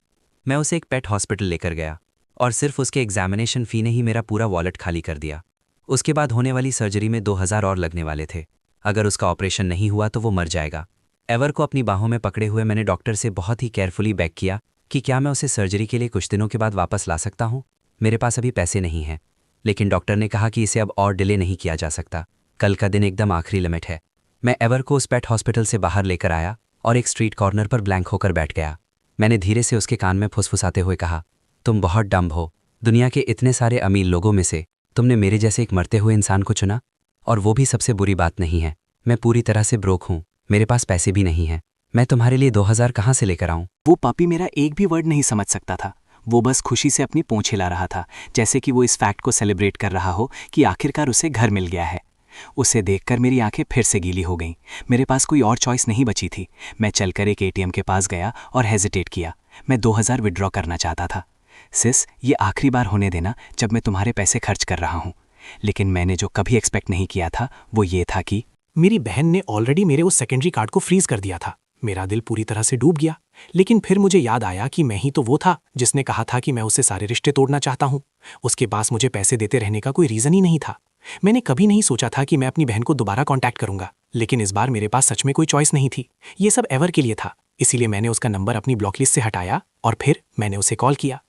मैं उसे एक पेट हॉस्पिटल लेकर गया और सिर्फ उसके एग्जामिनेशन फ़ी ने ही मेरा पूरा वॉलेट खाली कर दिया। उसके बाद होने वाली सर्जरी में 2000 और लगने वाले थे। अगर उसका ऑपरेशन नहीं हुआ तो वो मर जाएगा। एवर को अपनी बाहों में पकड़े हुए मैंने डॉक्टर से बहुत ही केयरफुली बेग किया कि क्या मैं उसे सर्जरी के लिए कुछ दिनों के बाद वापस ला सकता हूँ। मेरे पास अभी पैसे नहीं हैं, लेकिन डॉक्टर ने कहा कि इसे अब और डिले नहीं किया जा सकता। कल का दिन एकदम आखिरी लिमिट है। मैं एवर को उस पेट हॉस्पिटल से बाहर लेकर आया और एक स्ट्रीट कॉर्नर पर ब्लैंक होकर बैठ गया। मैंने धीरे से उसके कान में फुसफुसाते हुए कहा, तुम बहुत डम्ब हो। दुनिया के इतने सारे अमीर लोगों में से तुमने मेरे जैसे एक मरते हुए इंसान को चुना, और वो भी सबसे बुरी बात नहीं है। मैं पूरी तरह से ब्रोक हूँ, मेरे पास पैसे भी नहीं हैं। मैं तुम्हारे लिए 2000 कहाँ से लेकर आऊँ? वो पापी मेरा एक भी वर्ड नहीं समझ सकता था। वो बस खुशी से अपनी पूंछ हिला रहा था, जैसे कि वो इस फैक्ट को सेलिब्रेट कर रहा हो कि आखिरकार उसे घर मिल गया है। उसे देखकर मेरी आंखें फिर से गीली हो गईं। मेरे पास कोई और चॉइस नहीं बची थी। मैं चलकर एक एटीएम के पास गया और हेजिटेट किया। मैं 2000 विड्रॉ करना चाहता था। सिस, ये आखिरी बार होने देना जब मैं तुम्हारे पैसे खर्च कर रहा हूँ। लेकिन मैंने जो कभी एक्सपेक्ट नहीं किया था वो ये था कि मेरी बहन ने ऑलरेडी मेरे उस सेकेंडरी कार्ड को फ्रीज कर दिया था। मेरा दिल पूरी तरह से डूब गया। लेकिन फिर मुझे याद आया कि मैं ही तो वो था जिसने कहा था कि मैं उससे सारे रिश्ते तोड़ना चाहता हूँ। उसके पास मुझे पैसे देते रहने का कोई रीज़न ही नहीं था। मैंने कभी नहीं सोचा था कि मैं अपनी बहन को दोबारा कांटेक्ट करूंगा, लेकिन इस बार मेरे पास सच में कोई चॉइस नहीं थी। ये सब एवर के लिए था, इसीलिए मैंने उसका नंबर अपनी ब्लॉक लिस्ट से हटाया और फिर मैंने उसे कॉल किया।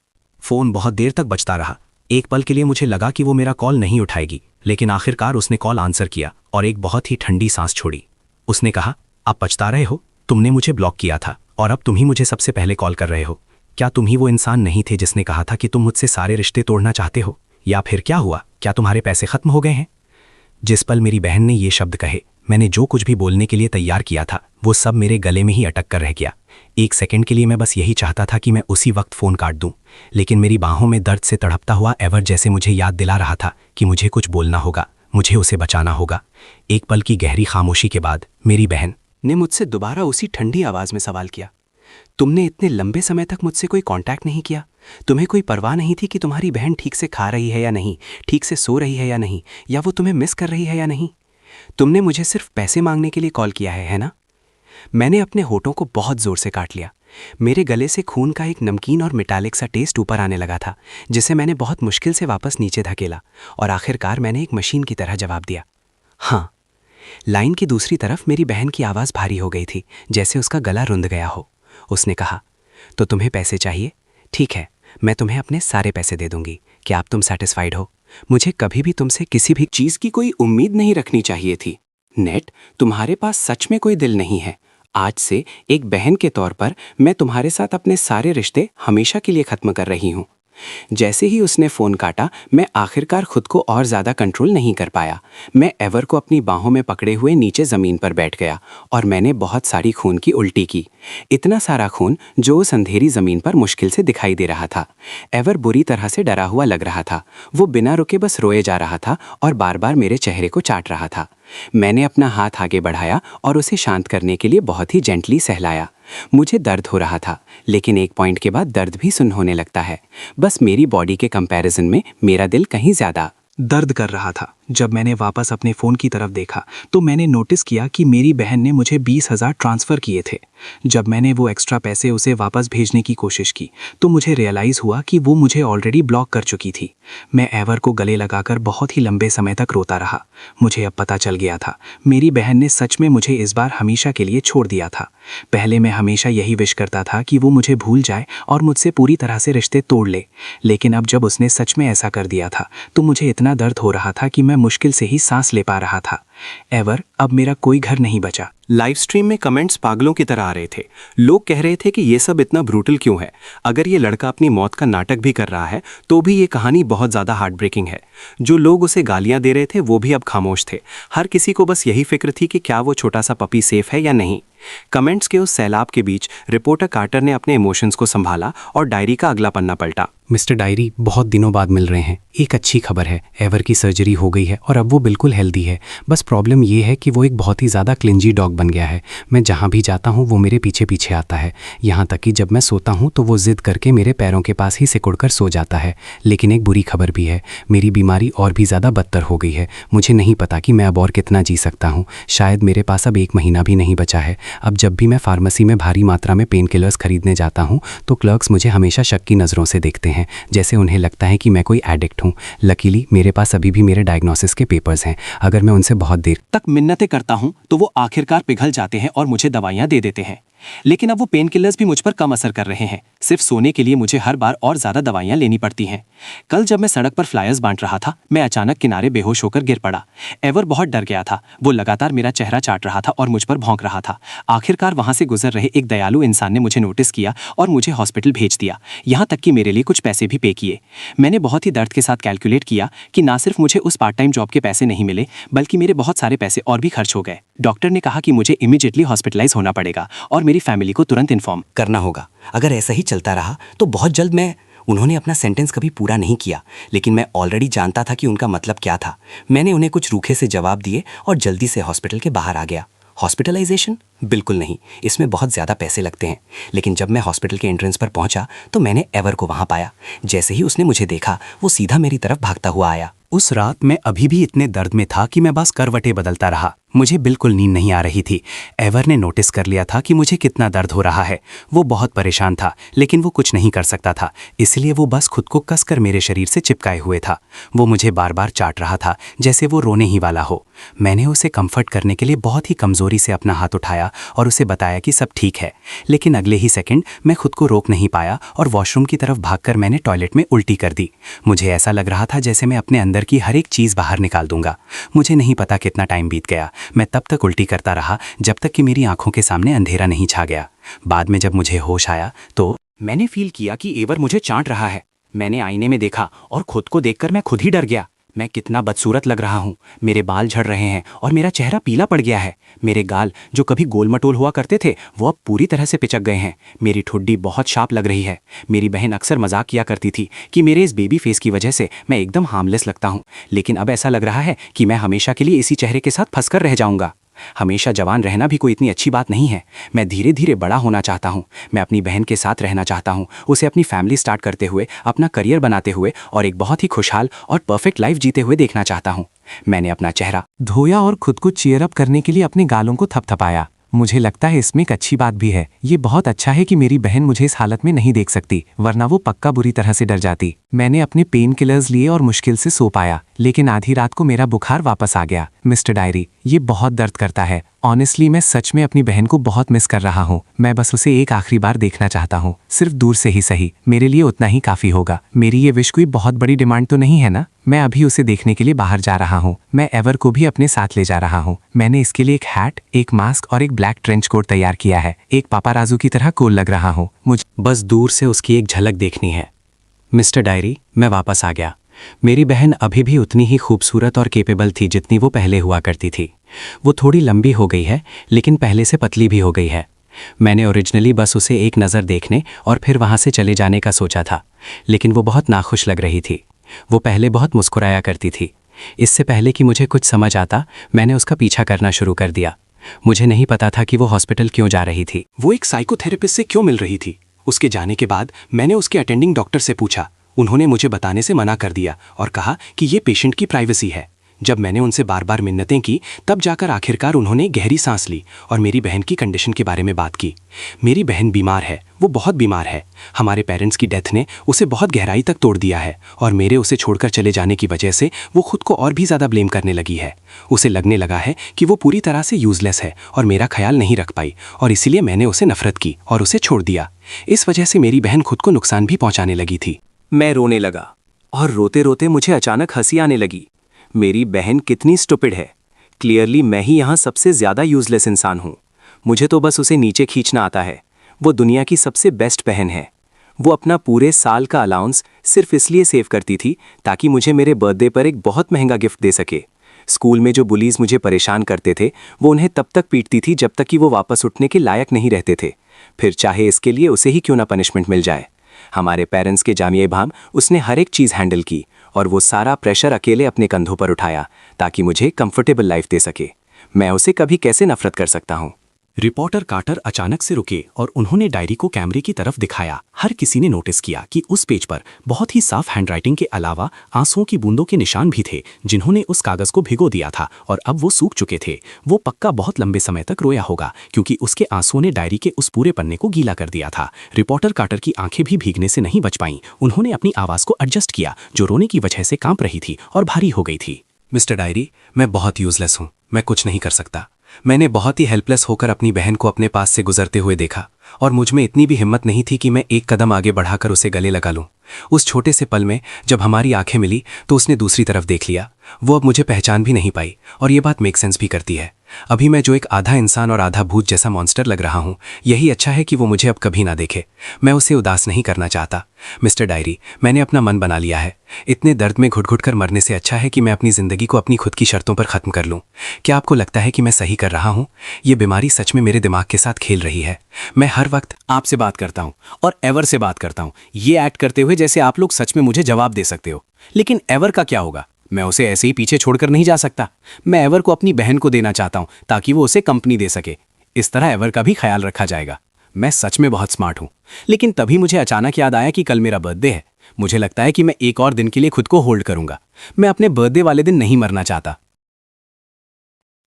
फ़ोन बहुत देर तक बजता रहा। एक पल के लिए मुझे लगा कि वो मेरा कॉल नहीं उठाएगी, लेकिन आखिरकार उसने कॉल आंसर किया और एक बहुत ही ठंडी सांस छोड़ी। उसने कहा, आप पछता रहे हो? तुमने मुझे ब्लॉक किया था और अब तुम ही मुझे सबसे पहले कॉल कर रहे हो। क्या तुम ही वो इंसान नहीं थे जिसने कहा था कि तुम मुझसे सारे रिश्ते तोड़ना चाहते हो? या फिर क्या हुआ? क्या तुम्हारे पैसे खत्म हो गए हैं? जिस पल मेरी बहन ने ये शब्द कहे, मैंने जो कुछ भी बोलने के लिए तैयार किया था वो सब मेरे गले में ही अटक कर रह गया। एक सेकंड के लिए मैं बस यही चाहता था कि मैं उसी वक्त फ़ोन काट दूं, लेकिन मेरी बाहों में दर्द से तड़पता हुआ एवर जैसे मुझे याद दिला रहा था कि मुझे कुछ बोलना होगा, मुझे उसे बचाना होगा। एक पल की गहरी खामोशी के बाद मेरी बहन ने मुझसे दोबारा उसी ठंडी आवाज़ में सवाल किया, तुमने इतने लंबे समय तक मुझसे कोई कांटेक्ट नहीं किया? तुम्हें कोई परवाह नहीं थी कि तुम्हारी बहन ठीक से खा रही है या नहीं, ठीक से सो रही है या नहीं, या वो तुम्हें मिस कर रही है या नहीं? तुमने मुझे सिर्फ पैसे मांगने के लिए कॉल किया है ना? मैंने अपने होठों को बहुत जोर से काट लिया। मेरे गले से खून का एक नमकीन और मेटालिक सा टेस्ट ऊपर आने लगा था, जिसे मैंने बहुत मुश्किल से वापस नीचे धकेला और आखिरकार मैंने एक मशीन की तरह जवाब दिया, हाँ। लाइन की दूसरी तरफ मेरी बहन की आवाज़ भारी हो गई थी, जैसे उसका गला रुंध गया हो। उसने कहा, तो तुम्हें पैसे चाहिए? ठीक है, मैं तुम्हें अपने सारे पैसे दे दूंगी। क्या अब तुम सेटिस्फाइड हो? मुझे कभी भी तुमसे किसी भी चीज़ की कोई उम्मीद नहीं रखनी चाहिए थी। नेट, तुम्हारे पास सच में कोई दिल नहीं है। आज से एक बहन के तौर पर मैं तुम्हारे साथ अपने सारे रिश्ते हमेशा के लिए ख़त्म कर रही हूँ। जैसे ही उसने फ़ोन काटा, मैं आखिरकार खुद को और ज़्यादा कंट्रोल नहीं कर पाया। मैं एवर को अपनी बाहों में पकड़े हुए नीचे ज़मीन पर बैठ गया और मैंने बहुत सारी खून की उल्टी की। इतना सारा खून जो उस अंधेरी ज़मीन पर मुश्किल से दिखाई दे रहा था। एवर बुरी तरह से डरा हुआ लग रहा था। वो बिना रुके बस रोए जा रहा था और बार बार मेरे चेहरे को चाट रहा था। मैंने अपना हाथ आगे बढ़ाया और उसे शांत करने के लिए बहुत ही जेंटली सहलाया। मुझे दर्द हो रहा था, लेकिन एक पॉइंट के बाद दर्द भी सुन्न होने लगता है। बस मेरी बॉडी के कंपैरिजन में मेरा दिल कहीं ज़्यादा दर्द कर रहा था। जब मैंने वापस अपने फ़ोन की तरफ देखा तो मैंने नोटिस किया कि मेरी बहन ने मुझे 20,000 ट्रांसफ़र किए थे। जब मैंने वो एक्स्ट्रा पैसे उसे वापस भेजने की कोशिश की तो मुझे रियलाइज़ हुआ कि वो मुझे ऑलरेडी ब्लॉक कर चुकी थी। मैं एवर को गले लगाकर बहुत ही लंबे समय तक रोता रहा। मुझे अब पता चल गया था, मेरी बहन ने सच में मुझे इस बार हमेशा के लिए छोड़ दिया था। पहले मैं हमेशा यही विश करता था कि वो मुझे भूल जाए और मुझसे पूरी तरह से रिश्ते तोड़ ले, लेकिन अब जब उसने सच में ऐसा कर दिया था तो मुझे इतना दर्द हो रहा था कि मैं मुश्किल से ही सांस ले पा रहा था। एवर, अब मेरा कोई घर नहीं बचा। लाइव स्ट्रीम में कमेंट्स पागलों की तरह आ रहे थे। लोग कह रहे थे कि ये सब इतना ब्रूटल क्यों है। अगर ये लड़का अपनी मौत का नाटक भी कर रहा है तो भी ये कहानी बहुत ज़्यादा हार्ट ब्रेकिंग है। जो लोग उसे गालियां दे रहे थे वो भी अब खामोश थे। हर किसी को बस यही फिक्र थी कि क्या वो छोटा सा पपी सेफ है या नहीं। कमेंट्स के उस सैलाब के बीच रिपोर्टर कार्टर ने अपने इमोशंस को संभाला और डायरी का अगला पन्ना पलटा। मिस्टर डायरी, बहुत दिनों बाद मिल रहे हैं। एक अच्छी खबर है, एवर की सर्जरी हो गई है और अब वो बिल्कुल हेल्दी है। बस प्रॉब्लम ये है कि वो एक बहुत ही ज़्यादा क्लिंजी डॉग बन गया है। मैं जहाँ भी जाता हूँ वो मेरे पीछे पीछे आता है। यहाँ तक कि जब मैं सोता हूँ तो वो जिद करके मेरे पैरों के पास ही सिकुड़कर सो जाता है। लेकिन एक बुरी खबर भी है, मेरी बीमारी और भी ज़्यादा बदतर हो गई है। मुझे नहीं पता कि मैं अब और कितना जी सकता हूँ। शायद मेरे पास अब 1 महीना भी नहीं बचा है। अब जब भी मैं फार्मेसी में भारी मात्रा में पेन किलर्स खरीदने जाता हूँ तो क्लर्क्स मुझे हमेशा शक की नज़रों से देखते हैं, जैसे उन्हें लगता है कि मैं कोई एडिक्ट हूँ। लकीली मेरे पास अभी भी मेरे डायग्नोसिस के पेपर्स हैं। अगर मैं उनसे बहुत देर तक मिन्नतें करता हूं तो वो आखिरकार पिघल जाते हैं और मुझे दवाइयां दे देते हैं। लेकिन अब वो पेन किलर्स भी मुझ पर कम असर कर रहे हैं। सिर्फ सोने के लिए मुझे हर बार और ज़्यादा दवाइयां लेनी पड़ती हैं। कल जब मैं सड़क पर फ्लायर्स बांट रहा था, मैं अचानक किनारे बेहोश होकर गिर पड़ा। एवर बहुत डर गया था। वो लगातार मेरा चेहरा चाट रहा था और मुझ पर भौंक रहा था। आखिरकार वहां से गुजर रहे एक दयालु इंसान ने मुझे नोटिस किया और मुझे हॉस्पिटल भेज दिया, यहाँ तक कि मेरे लिए कुछ पैसे भी पे किए। मैंने बहुत ही दर्द के साथ कैलकुलेट किया कि ना सिर्फ मुझे उस पार्ट टाइम जॉब के पैसे नहीं मिले, बल्कि मेरे बहुत सारे पैसे और भी खर्च हो गए। डॉक्टर ने कहा कि मुझे इमीडिएटली हॉस्पिटलाइज होना पड़ेगा और मेरी फैमिली को तुरंत इन्फॉर्म करना होगा। अगर ऐसा ही चलता रहा तो बहुत जल्द मैं उन्होंने अपना सेंटेंस कभी पूरा नहीं किया, लेकिन मैं ऑलरेडी जानता था कि उनका मतलब क्या था। मैंने उन्हें कुछ रूखे से जवाब दिए और जल्दी से हॉस्पिटल के बाहर आ गया। हॉस्पिटलाइजेशन? बिल्कुल नहीं, इसमें बहुत ज़्यादा पैसे लगते हैं। लेकिन जब मैं हॉस्पिटल के एंट्रेंस पर पहुंचा तो मैंने एवर को वहां पाया। जैसे ही उसने मुझे देखा, वो सीधा मेरी तरफ भागता हुआ आया। उस रात मैं अभी भी इतने दर्द में था कि मैं बस करवटें बदलता रहा। मुझे बिल्कुल नींद नहीं आ रही थी। एवर ने नोटिस कर लिया था कि मुझे कितना दर्द हो रहा है। वो बहुत परेशान था, लेकिन वो कुछ नहीं कर सकता था, इसलिए वो बस खुद को कसकर मेरे शरीर से चिपकाए हुए था। वो मुझे बार बार चाट रहा था, जैसे वो रोने ही वाला हो। मैंने उसे कंफर्ट करने के लिए बहुत ही कमज़ोरी से अपना हाथ उठाया और उसे बताया कि सब ठीक है। लेकिन अगले ही सेकंड मैं खुद को रोक नहीं पाया और वॉशरूम की तरफ भागकर मैंने टॉयलेट में उल्टी कर दी। मुझे ऐसा लग रहा था जैसे मैं अपने अंदर की हर एक चीज़ बाहर निकाल दूंगा। मुझे नहीं पता कितना टाइम बीत गया। मैं तब तक उल्टी करता रहा जब तक कि मेरी आंखों के सामने अंधेरा नहीं छा गया। बाद में जब मुझे होश आया तो मैंने फील किया कि एवर मुझे चाट रहा है। मैंने आईने में देखा और खुद को देखकर मैं खुद ही डर गया। मैं कितना बदसूरत लग रहा हूँ। मेरे बाल झड़ रहे हैं और मेरा चेहरा पीला पड़ गया है। मेरे गाल जो कभी गोल मटोल हुआ करते थे वो अब पूरी तरह से पिचक गए हैं। मेरी ठुड्डी बहुत शार्प लग रही है। मेरी बहन अक्सर मजाक किया करती थी कि मेरे इस बेबी फेस की वजह से मैं एकदम हार्मलेस लगता हूँ, लेकिन अब ऐसा लग रहा है कि मैं हमेशा के लिए इसी चेहरे के साथ फंसकर रह जाऊँगा। हमेशा जवान रहना भी कोई इतनी अच्छी बात नहीं है। मैं धीरे धीरे बड़ा होना चाहता हूँ। मैं अपनी बहन के साथ रहना चाहता हूँ, उसे अपनी फैमिली स्टार्ट करते हुए, अपना करियर बनाते हुए और एक बहुत ही खुशहाल और परफेक्ट लाइफ जीते हुए देखना चाहता हूँ। मैंने अपना चेहरा धोया और खुद को चीयर अप करने के लिए अपने गालों को थपथपाया। मुझे लगता है इसमें एक अच्छी बात भी है। ये बहुत अच्छा है कि मेरी बहन मुझे इस हालत में नहीं देख सकती, वरना वो पक्का बुरी तरह से डर जाती। मैंने अपने पेन किलर्स लिए और मुश्किल से सो पाया, लेकिन आधी रात को मेरा बुखार वापस आ गया। मिस्टर डायरी, ये बहुत दर्द करता है। ऑनेस्टली मैं सच में अपनी बहन को बहुत मिस कर रहा हूँ। मैं बस उसे एक आखिरी बार देखना चाहता हूँ, सिर्फ दूर से ही सही। मेरे लिए उतना ही काफी होगा। मेरी ये विश कोई बहुत बड़ी डिमांड तो नहीं है ना? मैं अभी उसे देखने के लिए बाहर जा रहा हूँ। मैं एवर को भी अपने साथ ले जा रहा हूँ। मैंने इसके लिए एक हैट, एक मास्क और एक ब्लैक ट्रेंच कोट तैयार किया है। एक पापाराजू की तरह कूल लग रहा हूँ। मुझे बस दूर से उसकी एक झलक देखनी है। मिस्टर डायरी, मैं वापस आ गया। मेरी बहन अभी भी उतनी ही खूबसूरत और केपेबल थी जितनी वो पहले हुआ करती थी। वो थोड़ी लंबी हो गई है, लेकिन पहले से पतली भी हो गई है। मैंने ओरिजिनली बस उसे एक नज़र देखने और फिर वहाँ से चले जाने का सोचा था, लेकिन वो बहुत नाखुश लग रही थी। वो पहले बहुत मुस्कुराया करती थी। इससे पहले कि मुझे कुछ समझ आता, मैंने उसका पीछा करना शुरू कर दिया। मुझे नहीं पता था कि वो हॉस्पिटल क्यों जा रही थी। वो एक साइकोथेरेपिस्ट से क्यों मिल रही थी? उसके जाने के बाद मैंने उसके अटेंडिंग डॉक्टर से पूछा। उन्होंने मुझे बताने से मना कर दिया और कहा कि ये पेशेंट की प्राइवेसी है। जब मैंने उनसे बार बार मिन्नतें की, तब जाकर आखिरकार उन्होंने गहरी सांस ली और मेरी बहन की कंडीशन के बारे में बात की। मेरी बहन बीमार है, वो बहुत बीमार है। हमारे पेरेंट्स की डेथ ने उसे बहुत गहराई तक तोड़ दिया है और मेरे उसे छोड़कर चले जाने की वजह से वो खुद को और भी ज़्यादा ब्लेम करने लगी है। उसे लगने लगा है कि वो पूरी तरह से यूजलेस है और मेरा ख्याल नहीं रख पाई, और इसीलिए मैंने उसे नफरत की और उसे छोड़ दिया। इस वजह से मेरी बहन खुद को नुकसान भी पहुंचाने लगी थी। मैं रोने लगा और रोते रोते मुझे अचानक हंसी आने लगी। मेरी बहन कितनी स्टुपिड है। क्लियरली मैं ही यहाँ सबसे ज़्यादा यूजलेस इंसान हूँ। मुझे तो बस उसे नीचे खींचना आता है। वो दुनिया की सबसे बेस्ट बहन है। वो अपना पूरे साल का अलाउंस सिर्फ इसलिए सेव करती थी ताकि मुझे मेरे बर्थडे पर एक बहुत महंगा गिफ्ट दे सके। स्कूल में जो बुलीज मुझे परेशान करते थे, वो उन्हें तब तक पीटती थी जब तक कि वो वापस उठने के लायक नहीं रहते थे, फिर चाहे इसके लिए उसे ही क्यों ना पनिशमेंट मिल जाए। हमारे पेरेंट्स के जामिया भाम उसने हर एक चीज़ हैंडल की और वो सारा प्रेशर अकेले अपने कंधों पर उठाया ताकि मुझे कंफर्टेबल लाइफ दे सके। मैं उसे कभी कैसे नफरत कर सकता हूँ? रिपोर्टर कार्टर अचानक से रुके और उन्होंने डायरी को कैमरे की तरफ दिखाया। हर किसी ने नोटिस किया कि उस पेज पर बहुत ही साफ हैंडराइटिंग के अलावा आंसुओं की बूंदों के निशान भी थे, जिन्होंने उस कागज को भिगो दिया था और अब वो सूख चुके थे। वो पक्का बहुत लंबे समय तक रोया होगा, क्योंकि उसके आंसुओं ने डायरी के उस पूरे पन्ने को गीला कर दिया था। रिपोर्टर कार्टर की आंखें भी भीगने से नहीं बच पाईं। उन्होंने अपनी आवाज़ को एडजस्ट किया, जो रोने की वजह से कांप रही थी और भारी हो गई थी। मिस्टर डायरी, मैं बहुत यूजलेस हूँ। मैं कुछ नहीं कर सकता। मैंने बहुत ही हेल्पलेस होकर अपनी बहन को अपने पास से गुजरते हुए देखा और मुझ में इतनी भी हिम्मत नहीं थी कि मैं एक कदम आगे बढ़ाकर उसे गले लगा लूं। उस छोटे से पल में जब हमारी आंखें मिली तो उसने दूसरी तरफ देख लिया। वो अब मुझे पहचान भी नहीं पाई और ये बात मेक सेंस भी करती है। अभी मैं जो एक आधा इंसान और आधा भूत जैसा मॉन्स्टर लग रहा हूँ, यही अच्छा है कि वो मुझे अब कभी ना देखे। मैं उसे उदास नहीं करना चाहता। मिस्टर डायरी, मैंने अपना मन बना लिया है। इतने दर्द में घुट घुट कर मरने से अच्छा है कि मैं अपनी ज़िंदगी को अपनी खुद की शर्तों पर ख़त्म कर लूँ। क्या आपको लगता है कि मैं सही कर रहा हूँ? ये बीमारी सच में मेरे दिमाग के साथ खेल रही है। मैं हर वक्त आपसे बात करता हूँ और एवर से बात करता हूँ, ये एक्ट करते हुए जैसे आप लोग सच में मुझे जवाब दे सकते हो। लेकिन एवर का क्या होगा? मैं उसे ऐसे ही पीछे छोड़कर नहीं जा सकता। मैं एवर को अपनी बहन को देना चाहता हूँ ताकि वो उसे कंपनी दे सके। इस तरह एवर का भी ख्याल रखा जाएगा। मैं सच में बहुत स्मार्ट हूँ। लेकिन तभी मुझे अचानक याद आया कि कल मेरा बर्थडे है। मुझे लगता है कि मैं एक और दिन के लिए खुद को होल्ड करूंगा। मैं अपने बर्थडे वाले दिन नहीं मरना चाहता।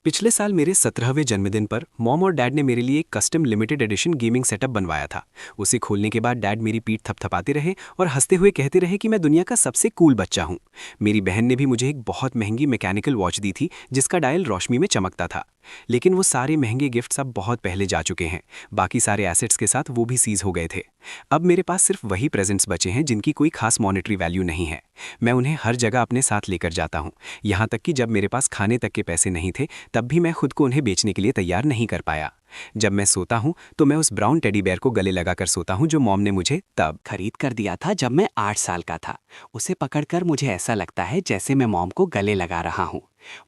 पिछले साल मेरे 17वें जन्मदिन पर मॉम और डैड ने मेरे लिए एक custom limited edition gaming setup बनवाया था। उसे खोलने के बाद डैड मेरी पीठ थपथपाते रहे और हंसते हुए कहते रहे कि मैं दुनिया का सबसे कूल बच्चा हूँ। मेरी बहन ने भी मुझे एक बहुत महंगी मैकेनिकल वॉच दी थी जिसका डायल रोशनी में चमकता था। लेकिन वो सारे महंगे गिफ्ट्स अब बहुत पहले जा चुके हैं। बाकी सारे एसेट्स के साथ वो भी सीज हो गए थे। अब मेरे पास सिर्फ वही प्रेजेंट्स बचे हैं जिनकी कोई खास मॉनेटरी वैल्यू नहीं है। मैं उन्हें हर जगह अपने साथ लेकर जाता हूँ, यहाँ तक कि जब मेरे पास खाने तक के पैसे नहीं थे तब भी मैं खुद को उन्हें बेचने के लिए तैयार नहीं कर पाया। जब मैं सोता हूँ तो मैं उस ब्राउन टेडी बेयर को गले लगाकर सोता हूँ जो मॉम ने मुझे तब खरीद कर दिया था जब मैं 8 साल का था। उसे पकड़कर मुझे ऐसा लगता है जैसे मैं मॉम को गले लगा रहा हूँ।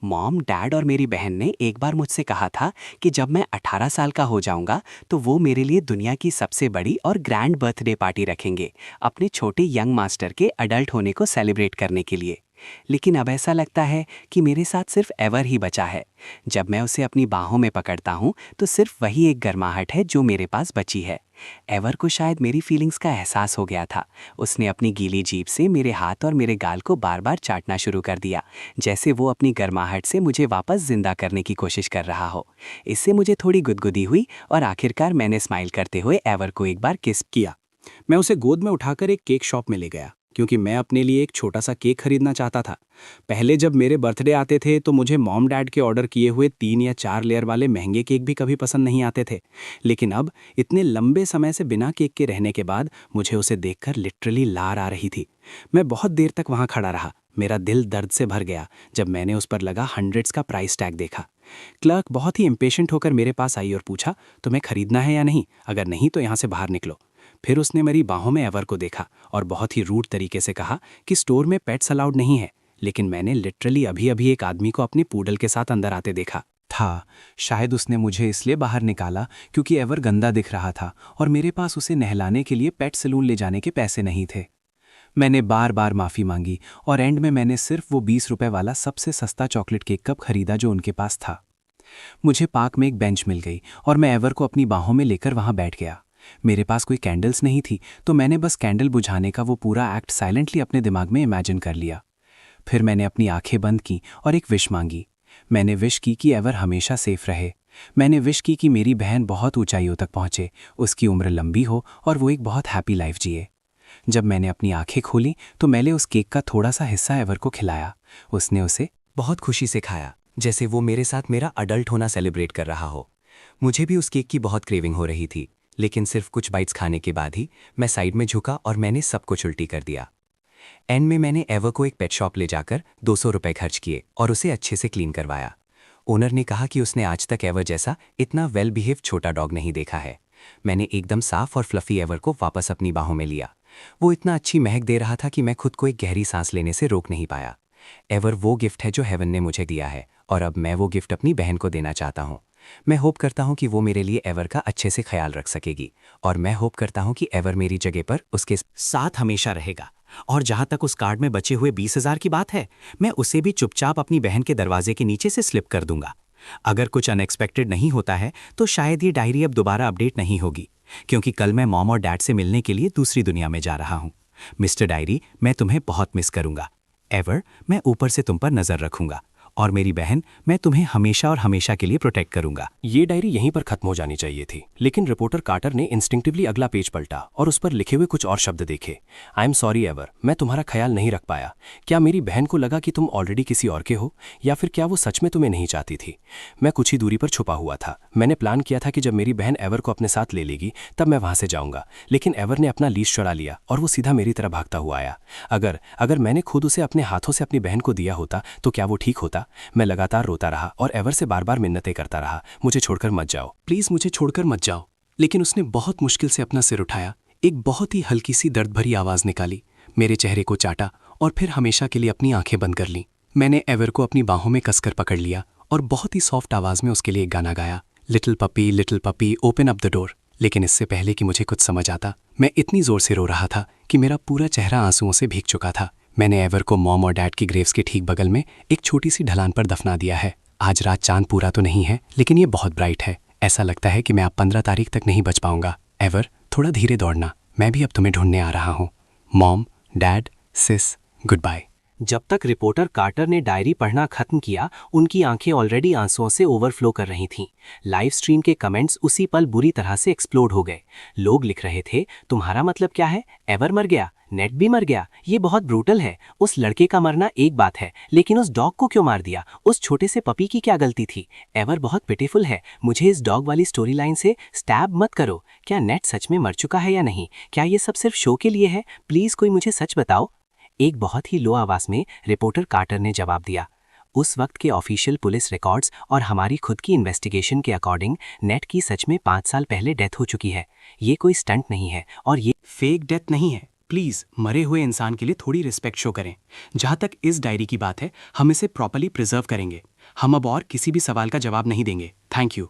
मॉम, डैड और मेरी बहन ने एक बार मुझसे कहा था कि जब मैं 18 साल का हो जाऊंगा तो वो मेरे लिए दुनिया की सबसे बड़ी और ग्रैंड बर्थडे पार्टी रखेंगे, अपने छोटे यंग मास्टर के अडल्ट होने को सेलिब्रेट करने के लिए। लेकिन अब ऐसा लगता है कि मेरे साथ सिर्फ एवर ही बचा है। जब मैं उसे अपनी बाहों में पकड़ता हूँ तो सिर्फ वही एक गर्माहट है जो मेरे पास बची है। एवर को शायद मेरी फीलिंग्स का एहसास हो गया था। उसने अपनी गीली जीभ से मेरे हाथ और मेरे गाल को बार बार चाटना शुरू कर दिया, जैसे वो अपनी गर्माहट से मुझे वापस जिंदा करने की कोशिश कर रहा हो। इससे मुझे थोड़ी गुदगुदी हुई और आखिरकार मैंने स्माइल करते हुए एवर को एक बार किस किया। मैं उसे गोद में उठाकर एक केक शॉप में ले गया, क्योंकि मैं अपने लिए एक छोटा सा केक खरीदना चाहता था। पहले जब मेरे बर्थडे आते थे तो मुझे मॉम डैड के ऑर्डर किए हुए 3 या 4 लेयर वाले महंगे केक भी कभी पसंद नहीं आते थे। लेकिन अब इतने लंबे समय से बिना केक के रहने के बाद मुझे उसे देखकर लिटरली लार आ रही थी। मैं बहुत देर तक वहाँ खड़ा रहा। मेरा दिल दर्द से भर गया जब मैंने उस पर लगा 100s का प्राइस टैग देखा। क्लर्क बहुत ही इम्पेशेंट होकर मेरे पास आई और पूछा, तुम्हें खरीदना है या नहीं? अगर नहीं तो यहाँ से बाहर निकलो। फिर उसने मेरी बाहों में एवर को देखा और बहुत ही रूड तरीके से कहा कि स्टोर में पेट्स अलाउड नहीं है। लेकिन मैंने लिटरली अभी अभी एक आदमी को अपने पूडल के साथ अंदर आते देखा था। शायद उसने मुझे इसलिए बाहर निकाला क्योंकि एवर गंदा दिख रहा था और मेरे पास उसे नहलाने के लिए पेट सैलून ले जाने के पैसे नहीं थे। मैंने बार बार माफ़ी मांगी और एंड में मैंने सिर्फ वो 20 रुपए वाला सबसे सस्ता चॉकलेट केक कप खरीदा जो उनके पास था। मुझे पार्क में एक बेंच मिल गई और मैं एवर को अपनी बाहों में लेकर वहाँ बैठ गया। मेरे पास कोई कैंडल्स नहीं थी तो मैंने बस कैंडल बुझाने का वो पूरा एक्ट साइलेंटली अपने दिमाग में इमेजिन कर लिया। फिर मैंने अपनी आंखें बंद की और एक विश मांगी। मैंने विश की कि एवर हमेशा सेफ रहे। मैंने विश की कि मेरी बहन बहुत ऊंचाइयों तक पहुंचे, उसकी उम्र लंबी हो और वो एक बहुत हैप्पी लाइफ जिए। जब मैंने अपनी आंखें खोली तो मैंने उस केक का थोड़ा सा हिस्सा एवर को खिलाया। उसने उसे बहुत खुशी से खाया, जैसे वो मेरे साथ मेरा अडल्ट होना सेलिब्रेट कर रहा हो। मुझे भी उस केक की बहुत क्रेविंग हो रही थी, लेकिन सिर्फ कुछ बाइट्स खाने के बाद ही मैं साइड में झुका और मैंने सब कुछ उल्टी कर दिया। एंड में मैंने एवर को एक पेट शॉप ले जाकर 200 रुपए खर्च किए और उसे अच्छे से क्लीन करवाया। ओनर ने कहा कि उसने आज तक एवर जैसा इतना वेल बिहेव छोटा डॉग नहीं देखा है। मैंने एकदम साफ और फ्लफी एवर को वापस अपनी बाहों में लिया। वो इतना अच्छी महक दे रहा था कि मैं खुद को एक गहरी सांस लेने से रोक नहीं पाया। एवर वो गिफ्ट है जो हेवन ने मुझे दिया है और अब मैं वो गिफ्ट अपनी बहन को देना चाहता हूँ। मैं होप करता हूँ कि वो मेरे लिए एवर का अच्छे से ख्याल रख सकेगी और मैं होप करता हूँ कि एवर मेरी जगह पर उसके साथ हमेशा रहेगा। और जहां तक उस कार्ड में बचे हुए 20,000 की बात है, मैं उसे भी चुपचाप अपनी बहन के दरवाजे के नीचे से स्लिप कर दूंगा। अगर कुछ अनएक्सपेक्टेड नहीं होता है तो शायद ये डायरी अब दोबारा अपडेट नहीं होगी, क्योंकि कल मैं मॉम और डैड से मिलने के लिए दूसरी दुनिया में जा रहा हूँ। मिस्टर डायरी, मैं तुम्हें बहुत मिस करूंगा। एवर, मैं ऊपर से तुम पर नजर रखूंगा और मेरी बहन, मैं तुम्हें हमेशा और हमेशा के लिए प्रोटेक्ट करूंगा। ये डायरी यहीं पर खत्म हो जानी चाहिए थी, लेकिन रिपोर्टर कार्टर ने इंस्टिंक्टिवली अगला पेज पलटा और उस पर लिखे हुए कुछ और शब्द देखे। आई एम सॉरी एवर, मैं तुम्हारा ख्याल नहीं रख पाया। क्या मेरी बहन को लगा कि तुम ऑलरेडी किसी और के हो, या फिर क्या वो सच में तुम्हें नहीं चाहती थी? मैं कुछ ही दूरी पर छुपा हुआ था। मैंने प्लान किया था कि जब मेरी बहन एवर को अपने साथ ले लेगी तब मैं वहां से जाऊंगा, लेकिन एवर ने अपना लीश चढ़ा लिया और वो सीधा मेरी तरह भागता हुआ आया। अगर मैंने खुद उसे अपने हाथों से अपनी बहन को दिया होता तो क्या वो ठीक होता? मैं लगातार रोता रहा और एवर से बार बार मिन्नतें करता रहा, मुझे छोड़कर मत जाओ, प्लीज मुझे छोड़कर मत जाओ। लेकिन उसने बहुत मुश्किल से अपना सिर उठाया, एक बहुत ही हल्की सी दर्द भरी आवाज निकाली, मेरे चेहरे को चाटा और फिर हमेशा के लिए अपनी आंखें बंद कर लीं। मैंने एवर को अपनी बाहों में कसकर पकड़ लिया और बहुत ही सॉफ्ट आवाज में उसके लिए एक गाना गाया, little puppy open up the door. लेकिन इससे पहले कि मुझे कुछ समझ आता, मैं इतनी जोर से रो रहा था कि मेरा पूरा चेहरा आंसुओं से भीग चुका था। मैंने एवर को मॉम और डैड की ग्रेव्स के ठीक बगल में एक छोटी सी ढलान पर दफना दिया है। आज रात चांद पूरा तो नहीं है, लेकिन ये बहुत ब्राइट है। ऐसा लगता है कि मैं अब 15 तारीख तक नहीं बच पाऊंगा। एवर, थोड़ा धीरे दौड़ना, मैं भी अब तुम्हें ढूंढने आ रहा हूँ। मॉम, डैड, सिस, गुड बाय। जब तक रिपोर्टर कार्टर ने डायरी पढ़ना खत्म किया, उनकी आंखें ऑलरेडी आंसुओं से ओवरफ्लो कर रही थीं। लाइव स्ट्रीम के कमेंट्स उसी पल बुरी तरह से एक्सप्लोड हो गए। लोग लिख रहे थे, तुम्हारा मतलब क्या है? एवर मर गया, नेट भी मर गया, ये बहुत ब्रूटल है। उस लड़के का मरना एक बात है, लेकिन उस डॉग को क्यों मार दिया? उस छोटे से पपी की क्या गलती थी? एवर बहुत पिटीफुल है, मुझे इस डॉग वाली स्टोरी लाइन से स्टैब मत करो। क्या नेट सच में मर चुका है या नहीं? क्या ये सब सिर्फ शो के लिए है? प्लीज कोई मुझे सच बताओ। एक बहुत ही लो आवाज में रिपोर्टर कार्टर ने जवाब दिया, उस वक्त के ऑफिशियल पुलिस रिकॉर्ड्स और हमारी खुद की इन्वेस्टिगेशन के अकॉर्डिंग नेट की सच में 5 साल पहले डेथ हो चुकी है। ये कोई स्टंट नहीं है और ये फेक डेथ नहीं है। प्लीज मरे हुए इंसान के लिए थोड़ी रिस्पेक्ट शो करें। जहां तक इस डायरी की बात है, हम इसे प्रॉपर्ली प्रिजर्व करेंगे। हम अब और किसी भी सवाल का जवाब नहीं देंगे। Thank you.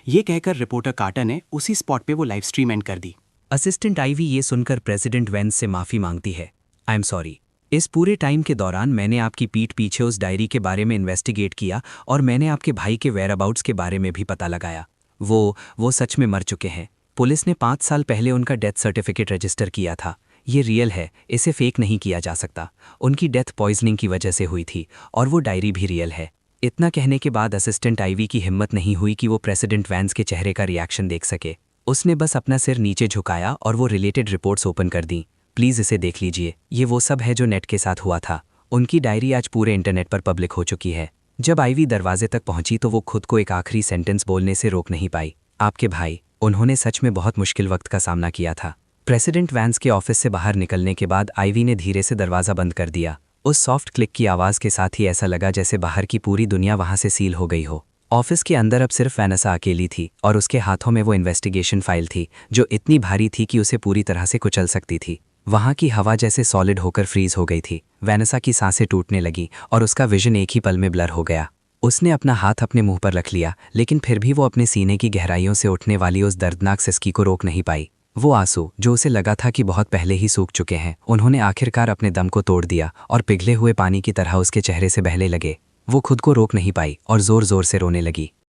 ये कहकर रिपोर्टर कार्टर ने उसी स्पॉट पे वो लाइव स्ट्रीम एंड कर दी। असिस्टेंट आईवी ये सुनकर प्रेसिडेंट वेंस से माफी मांगती है। आई एम सॉरी, इस पूरे टाइम के दौरान मैंने आपकी पीठ पीछे उस डायरी के बारे में इन्वेस्टिगेट किया और मैंने आपके भाई के वेयरअबाउट्स के बारे में भी पता लगाया। वो सच में मर चुके हैं। पुलिस ने 5 साल पहले उनका डेथ सर्टिफिकेट रजिस्टर किया था। ये रियल है, इसे फेक नहीं किया जा सकता। उनकी डेथ पॉइजनिंग की वजह से हुई थी और वो डायरी भी रियल है। इतना कहने के बाद असिस्टेंट आईवी की हिम्मत नहीं हुई कि वो प्रेसिडेंट वैंस के चेहरे का रिएक्शन देख सके। उसने बस अपना सिर नीचे झुकाया और वो रिलेटेड रिपोर्ट्स ओपन कर दी। प्लीज़ इसे देख लीजिए, ये वो सब है जो नेट के साथ हुआ था। उनकी डायरी आज पूरे इंटरनेट पर पब्लिक हो चुकी है। जब आईवी दरवाजे तक पहुंची तो वो खुद को एक आखिरी सेंटेंस बोलने से रोक नहीं पाई। आपके भाई, उन्होंने सच में बहुत मुश्किल वक्त का सामना किया था। प्रेसिडेंट वैंस के ऑफिस से बाहर निकलने के बाद आईवी ने धीरे से दरवाज़ा बंद कर दिया। उस सॉफ्ट क्लिक की आवाज़ के साथ ही ऐसा लगा जैसे बाहर की पूरी दुनिया वहां से सील हो गई हो। ऑफिस के अंदर अब सिर्फ वैनेसा अकेली थी और उसके हाथों में वो इन्वेस्टिगेशन फाइल थी जो इतनी भारी थी कि उसे पूरी तरह से कुचल सकती थी। वहां की हवा जैसे सॉलिड होकर फ्रीज हो गई थी। वैनेसा की सांसें टूटने लगी और उसका विजन एक ही पल में ब्लर हो गया। उसने अपना हाथ अपने मुंह पर रख लिया, लेकिन फिर भी वो अपने सीने की गहराइयों से उठने वाली उस दर्दनाक सिसकी को रोक नहीं पाई। वो आंसू जो उसे लगा था कि बहुत पहले ही सूख चुके हैं, उन्होंने आखिरकार अपने दम को तोड़ दिया और पिघले हुए पानी की तरह उसके चेहरे से बहने लगे। वो खुद को रोक नहीं पाई और जोर जोर से रोने लगी।